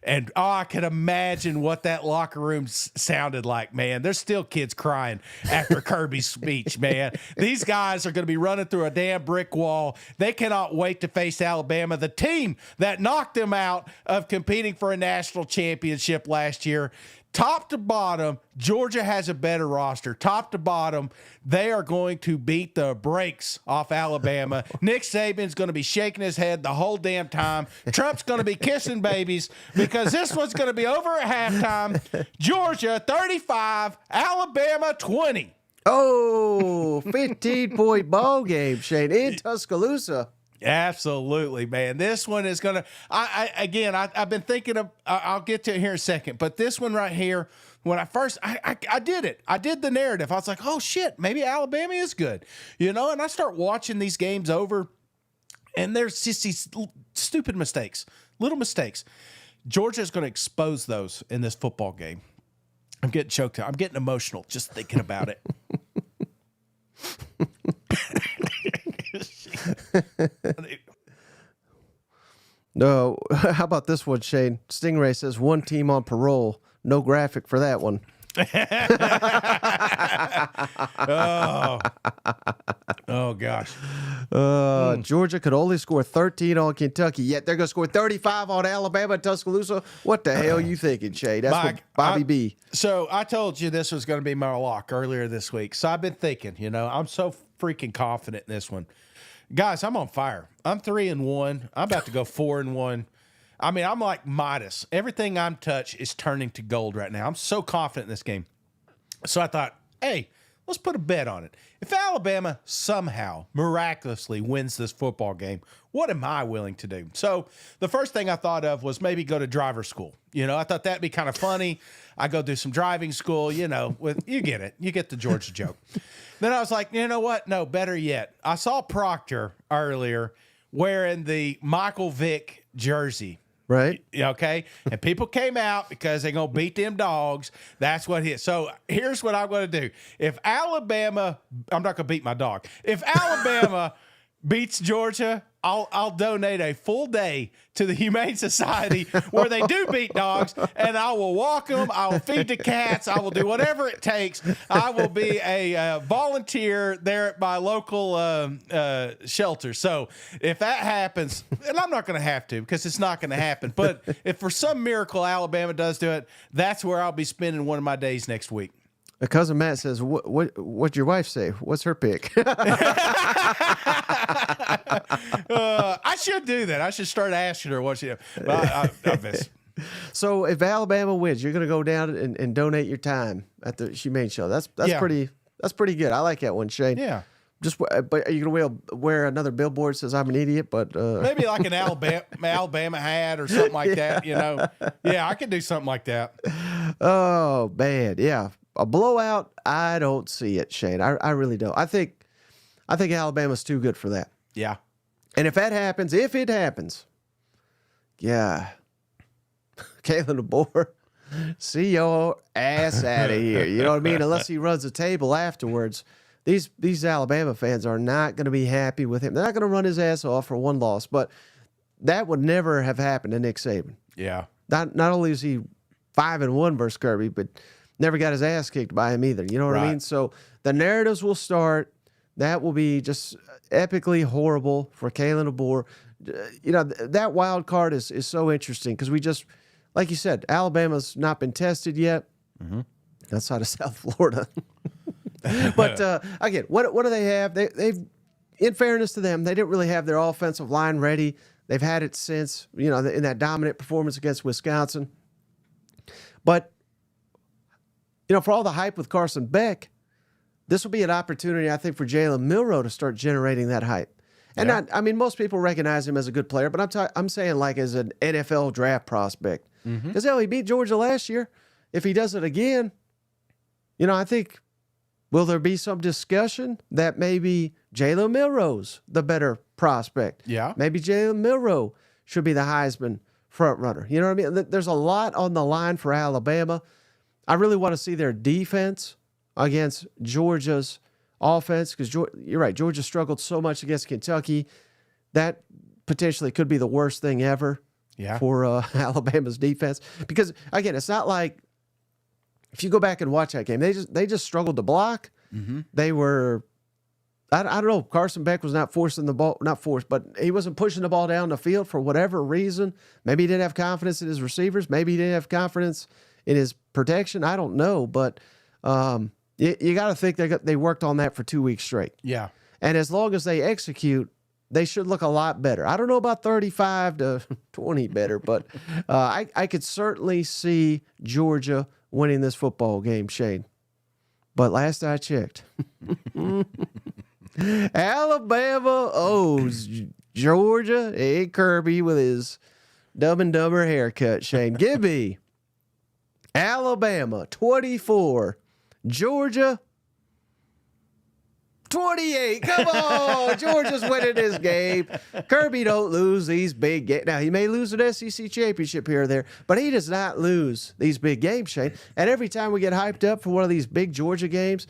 And I can imagine what that locker room sounded like, man. There's still kids crying after Kirby's speech, man. These guys are going to be running through a damn brick wall. They cannot wait to face Alabama, the team that knocked them out of competing for a national championship last year. Top to bottom, Georgia has a better roster. Top to bottom, they are going to beat the brakes off Alabama. Nick Saban's going to be shaking his head the whole damn time. Trump's going to be kissing babies because this one's going to be over at halftime. Georgia 35, Alabama 20. Oh, 15-point ball game, Shane, in Tuscaloosa. Absolutely, man. This one is going to, I've been thinking of, I'll get to it here in a second, but this one right here, when I did it. I did the narrative. I was like, oh shit, maybe Alabama is good, and I start watching these games over and there's just these stupid mistakes, little mistakes. Georgia is going to expose those in this football game. I'm getting choked up. I'm getting emotional just thinking about it. No, how about this one, Shane? Stingray says one team on parole. No graphic for that one. Oh gosh. Georgia could only score 13 on Kentucky, yet they're going to score 35 on Alabama and Tuscaloosa. What the hell are you thinking, Shane? That's Mike, what Bobby B. So I told you this was going to be my lock earlier this week. So I've been thinking, I'm so freaking confident in this one. Guys, I'm on fire. I'm 3-1. I'm about to go 4-1. I mean, I'm like Midas. Everything I'm touch is turning to gold right now. I'm so confident in this game. So I thought, hey, let's put a bet on it. If Alabama somehow miraculously wins this football game, what am I willing to do? So the first thing I thought of was maybe go to driver school. I thought that'd be kind of funny. I go do some driving school, you get it. You get the Georgia joke. Then I was like, you know what? No, better yet. I saw Proctor earlier wearing the Michael Vick jersey. Right. Okay. And people came out because they're going to beat them dogs. That's what it is. So here's what I'm going to do. If Alabama, I'm not going to beat my dog. If Alabama beats Georgia, I'll donate a full day to the Humane Society where they do beat dogs, and I will walk them. I will feed the cats. I will do whatever it takes. I will be a volunteer there at my local shelter. So if that happens, and I'm not going to have to because it's not going to happen, but if for some miracle Alabama does do it, that's where I'll be spending one of my days next week. Cousin Matt says, what'd your wife say? What's her pick? I should do that. I should start asking her what she. I miss. So if Alabama wins, you're going to go down and donate your time at the Humane Show. That's Yeah. pretty good. I like that one, Shane. Yeah. But are you going to wear another billboard that says I'm an idiot? But Maybe like an Alabama hat or something like that. Yeah, I could do something like that. Oh man, yeah. A blowout, I don't see it, Shane. I really don't. I think Alabama's too good for that. Yeah. And if it happens, yeah, Kalen DeBoer, see your ass out of here. You know what I mean? Unless he runs the table afterwards, these Alabama fans are not going to be happy with him. They're not going to run his ass off for one loss, but that would never have happened to Nick Saban. Yeah. Not only is he 5-1 versus Kirby, but never got his ass kicked by him either. You know what I mean? So the narratives will start. That will be just epically horrible for Kalen DeBoer. That wild card is so interesting because we just, like you said, Alabama's not been tested yet outside of South Florida. But again, what do they have? They've, in fairness to them, they didn't really have their offensive line ready. They've had it since, in that dominant performance against Wisconsin. But for all the hype with Carson Beck, this will be an opportunity, I think, for Jalen Milroe to start generating that hype. And most people recognize him as a good player, but I'm saying like as an NFL draft prospect. Because he beat Georgia last year. If he does it again, I think, will there be some discussion that maybe Jalen Milroe's the better prospect? Yeah. Maybe Jalen Milroe should be the Heisman front runner. You know what I mean? There's a lot on the line for Alabama. I really want to see their defense against Georgia's offense because you're right. Georgia struggled so much against Kentucky. That potentially could be the worst thing ever for Alabama's defense. Because, again, it's not like if you go back and watch that game, they just struggled to block. They were, I don't know, Carson Beck was not forcing the ball, not forced, but he wasn't pushing the ball down the field for whatever reason. Maybe he didn't have confidence in his receivers. Maybe he didn't have confidence in his protection. I don't know, but you got to think they worked on that for 2 weeks straight. Yeah. And as long as they execute, they should look a lot better. I don't know about 35 to 20 better, but I could certainly see Georgia winning this football game, Shane. But last I checked, Alabama owes Georgia. Hey, Kirby with his Dumb and Dumber haircut, Shane. Give me Alabama 24, Georgia 28. Come on. Georgia's winning this game. Kirby don't lose these big games. Now, he may lose an SEC championship here or there, but he does not lose these big games, Shane. And every time we get hyped up for one of these big Georgia games,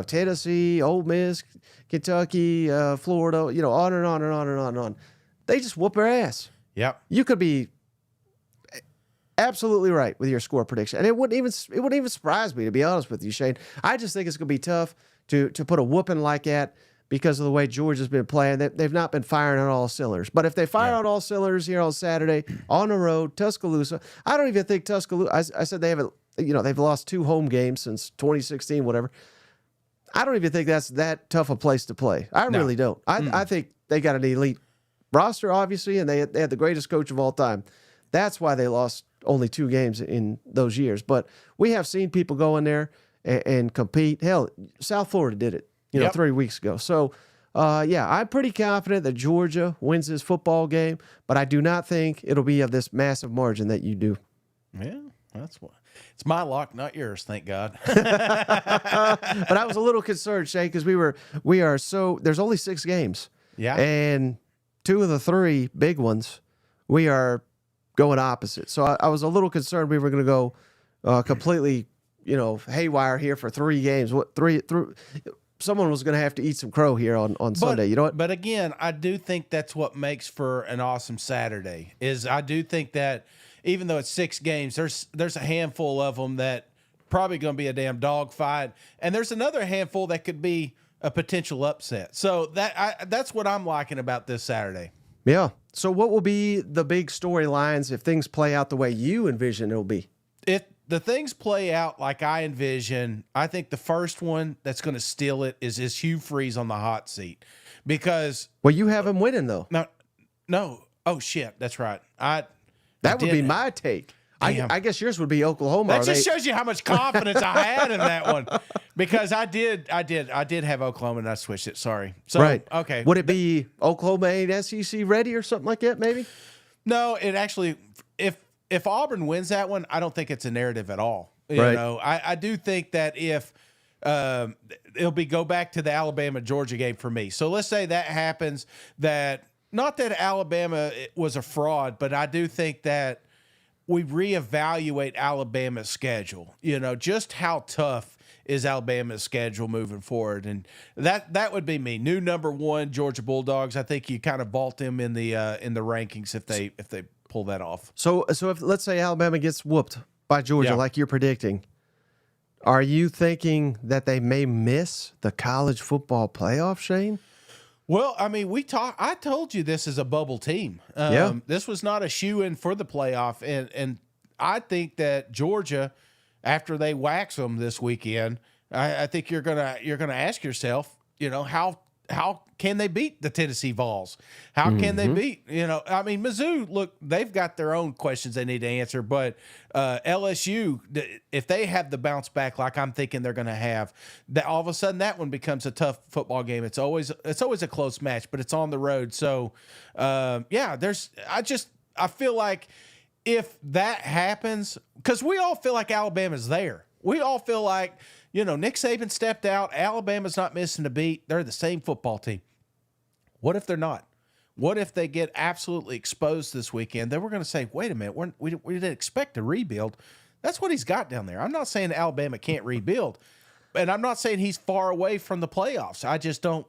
Tennessee, Ole Miss, Kentucky, Florida, on and on and on and on and on. They just whoop their ass. Yep. You could be absolutely right with your score prediction. And it wouldn't even surprise me, to be honest with you, Shane. I just think it's going to be tough to put a whooping like that because of the way Georgia's been playing. They've not been firing on all cylinders. But if they fire on all cylinders here on Saturday, on the road, Tuscaloosa, I don't even think Tuscaloosa, I said they haven't, they've lost 2 home games since 2016, whatever. I don't even think that's that tough a place to play. I really don't. I think they got an elite roster, obviously, and they had the greatest coach of all time. That's why they lost only 2 games in those years. But we have seen people go in there and compete. Hell, South Florida did it, 3 weeks ago. So, I'm pretty confident that Georgia wins this football game, but I do not think it'll be of this massive margin that you do. Yeah, that's what. It's my lock, not yours, thank God. But I was a little concerned, Shay, because there's only 6 games. Yeah. And 2 of the 3 big ones, we are going opposite. So I was a little concerned we were going to go completely haywire here for 3 games. Someone was going to have to eat some crow here on Sunday. You know what? But again, I do think that's what makes for an awesome Saturday. Is I do think that even though it's 6 games, there's a handful of them that probably going to be a damn dogfight, and there's another handful that could be a potential upset. So that's what I'm liking about this Saturday. Yeah. So what will be the big storylines if things play out the way you envision it'll be? If the things play out like I envision, I think the first one that's going to steal it is Hugh Freeze on the hot seat. Because you have him winning though. No. Oh shit, that's right. That would be my take. I guess yours would be Oklahoma. That just shows you how much confidence I had in that one, because I did have Oklahoma and I switched it. Sorry. So, right. Okay. Would it be Oklahoma ain't SEC ready or something like that? Maybe. No, it actually, if Auburn wins that one, I don't think it's a narrative at all. Right. I do think that if it'll be go back to the Alabama Georgia game for me. So let's say that happens. That not that Alabama was a fraud, but I do think that we reevaluate Alabama's schedule. Just how tough is Alabama's schedule moving forward, and that would be me. New number 1 Georgia Bulldogs. I think you kind of vault them in the rankings if they pull that off. So if let's say Alabama gets whooped by Georgia like you're predicting, are you thinking that they may miss the college football playoff, Shane? Well, I mean, I told you this is a bubble team. This was not a shoe-in for the playoff, and I think that Georgia, after they wax them this weekend, I think you're gonna ask yourself, how can they beat the Tennessee Vols? How can they beat? I mean, Mizzou, look, they've got their own questions they need to answer, but LSU, if they have the bounce back like I'm thinking they're going to have, that all of a sudden that one becomes a tough football game. It's always a close match, but it's on the road. So, I feel like if that happens, because we all feel like Alabama's there. We all feel like, Nick Saban stepped out. Alabama's not missing a beat. They're the same football team. What if they're not? What if they get absolutely exposed this weekend? Then we're going to say, wait a minute, we didn't expect a rebuild. That's what he's got down there. I'm not saying Alabama can't rebuild, and I'm not saying he's far away from the playoffs. I just don't.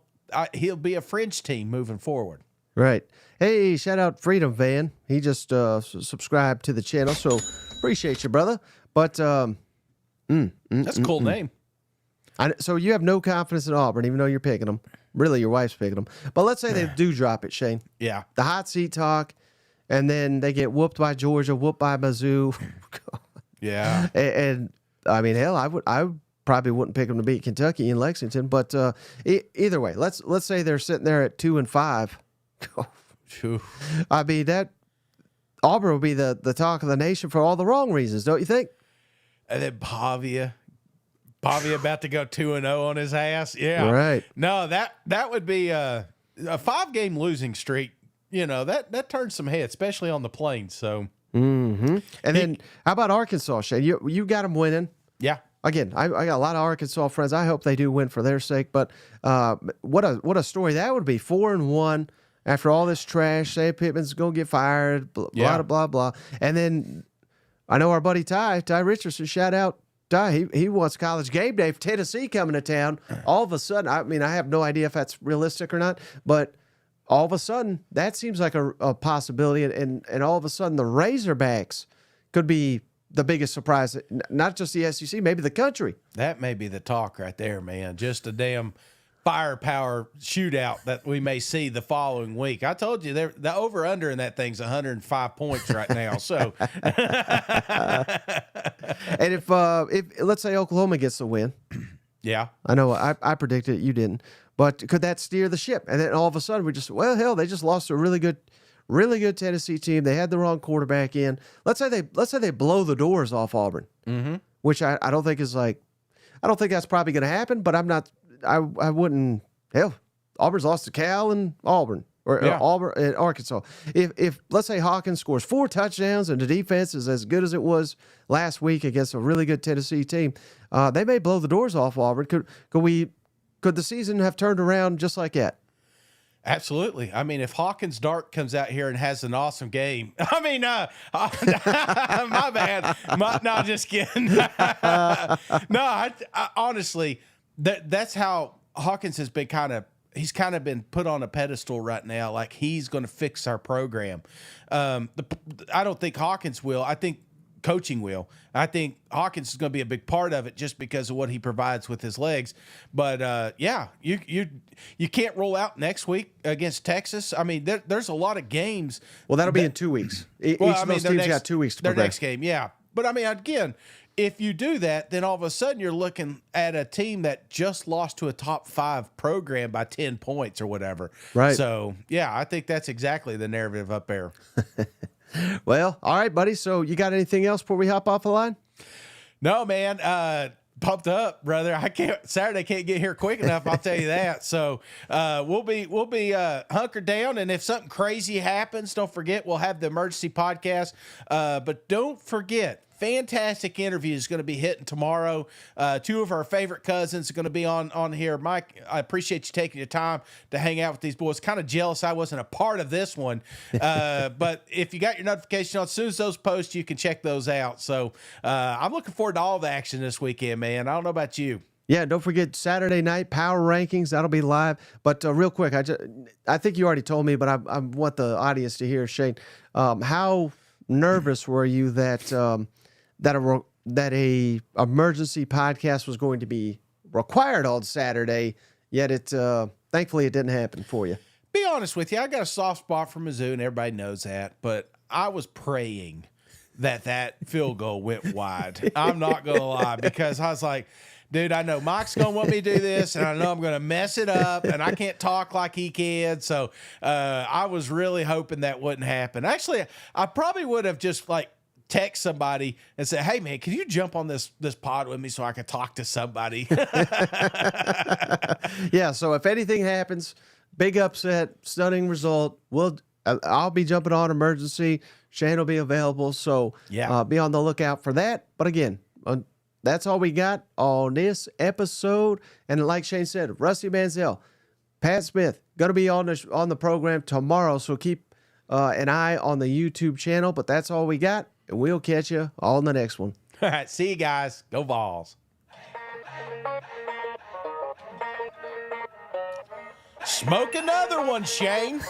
He'll be a fringe team moving forward. Right. Hey, shout out Freedom Van. He just subscribed to the channel, so appreciate you, brother. But That's a cool name. so you have no confidence in Auburn, even though you're picking them. Really, your wife's picking them. But let's say they do drop it, Shane. Yeah. The hot seat talk, and then they get whooped by Georgia, whooped by Mizzou. Yeah. And I mean, hell, I probably wouldn't pick them to beat Kentucky in Lexington. But either way, let's say they're sitting there at 2-5. Phew. I mean, that Auburn will be the talk of the nation for all the wrong reasons, don't you think? And then Pavia about to go 2-0 on his ass. Yeah. Right. No, that would be a 5-game losing streak. You know, that turns some heads, especially on the plains. So. Mm-hmm. And then how about Arkansas, Shane? You got them winning. Yeah. Again, I got a lot of Arkansas friends. I hope they do win for their sake. But what a story that would be. 4-1 after all this trash. Say Pittman's gonna get fired. Blah blah blah blah. And then I know our buddy Ty Richardson. Shout out Ty. He wants college game day for Tennessee coming to town. All of a sudden, I mean, I have no idea if that's realistic or not, but all of a sudden that seems like a possibility. And all of a sudden the Razorbacks could be the biggest surprise, not just the SEC, maybe the country. That may be the talk right there, man. Just a damn firepower shootout that we may see the following week. I told you the over-under in that thing's 105 points right now. So, and if let's say Oklahoma gets the win, yeah, I know I predicted it, you didn't, but could that steer the ship? And then all of a sudden they just lost to a really good Tennessee team. They had the wrong quarterback in. Let's say they blow the doors off Auburn, which I don't think is I don't think that's probably going to happen. But I wouldn't. Hell, Auburn's lost to Cal and Auburn or Auburn and Arkansas. If let's say Hawkins scores 4 touchdowns and the defense is as good as it was last week against a really good Tennessee team, they may blow the doors off Auburn. Could the season have turned around just like that? Absolutely. I mean, if Hawkins Dart comes out here and has an awesome game, I mean, my bad. No, just kidding. No, I honestly, that's how Hawkins has been he's kind of been put on a pedestal right now. Like he's going to fix our program. I don't think Hawkins will. I think coaching will. I think Hawkins is going to be a big part of it just because of what he provides with his legs. But you can't roll out next week against Texas. I mean, there's a lot of games. Well, that'll be in 2 weeks. Each of those teams got 2 weeks to prepare. Their next game, yeah. But I mean, again, if you do that, then all of a sudden you're looking at a team that just lost to a top 5 program by 10 points or whatever. Right. So yeah, I think that's exactly the narrative up there. Well, all right, buddy. So you got anything else before we hop off the line? No, man. Pumped up, brother. Saturday can't get here quick enough. I'll tell you that. So we'll be hunkered down, and if something crazy happens, don't forget we'll have the emergency podcast. But don't forget, fantastic interview is going to be hitting tomorrow. 2 of our favorite cousins are going to be on here. Mike, I appreciate you taking your time to hang out with these boys. Kind of jealous I wasn't a part of this one. But if you got your notification on, as soon as those post, you can check those out. So I'm looking forward to all the action this weekend, man. I don't know about you. Yeah, don't forget Saturday night power rankings. That'll be live. But real quick, I think you already told me, but I want the audience to hear, Shane. How nervous were you that a emergency podcast was going to be required on Saturday, yet thankfully it didn't happen for you? Be honest with you, I got a soft spot for Mizzou, and everybody knows that, but I was praying that field goal went wide. I'm not going to lie, because I was like, dude, I know Mike's going to want me to do this, and I know I'm going to mess it up, and I can't talk like he can. So I was really hoping that wouldn't happen. Actually, I probably would have just text somebody and say, hey, man, can you jump on this pod with me so I can talk to somebody? Yeah, so if anything happens, big upset, stunning result, I'll be jumping on emergency. Shane will be available, so be on the lookout for that. But again, that's all we got on this episode. And like Shane said, Rusty Manziel, Pat Smith, going to be on the program tomorrow, so keep an eye on the YouTube channel. But that's all we got, and we'll catch you on the next one. All right, see you guys. Go Vols. Smoke another one, Shane.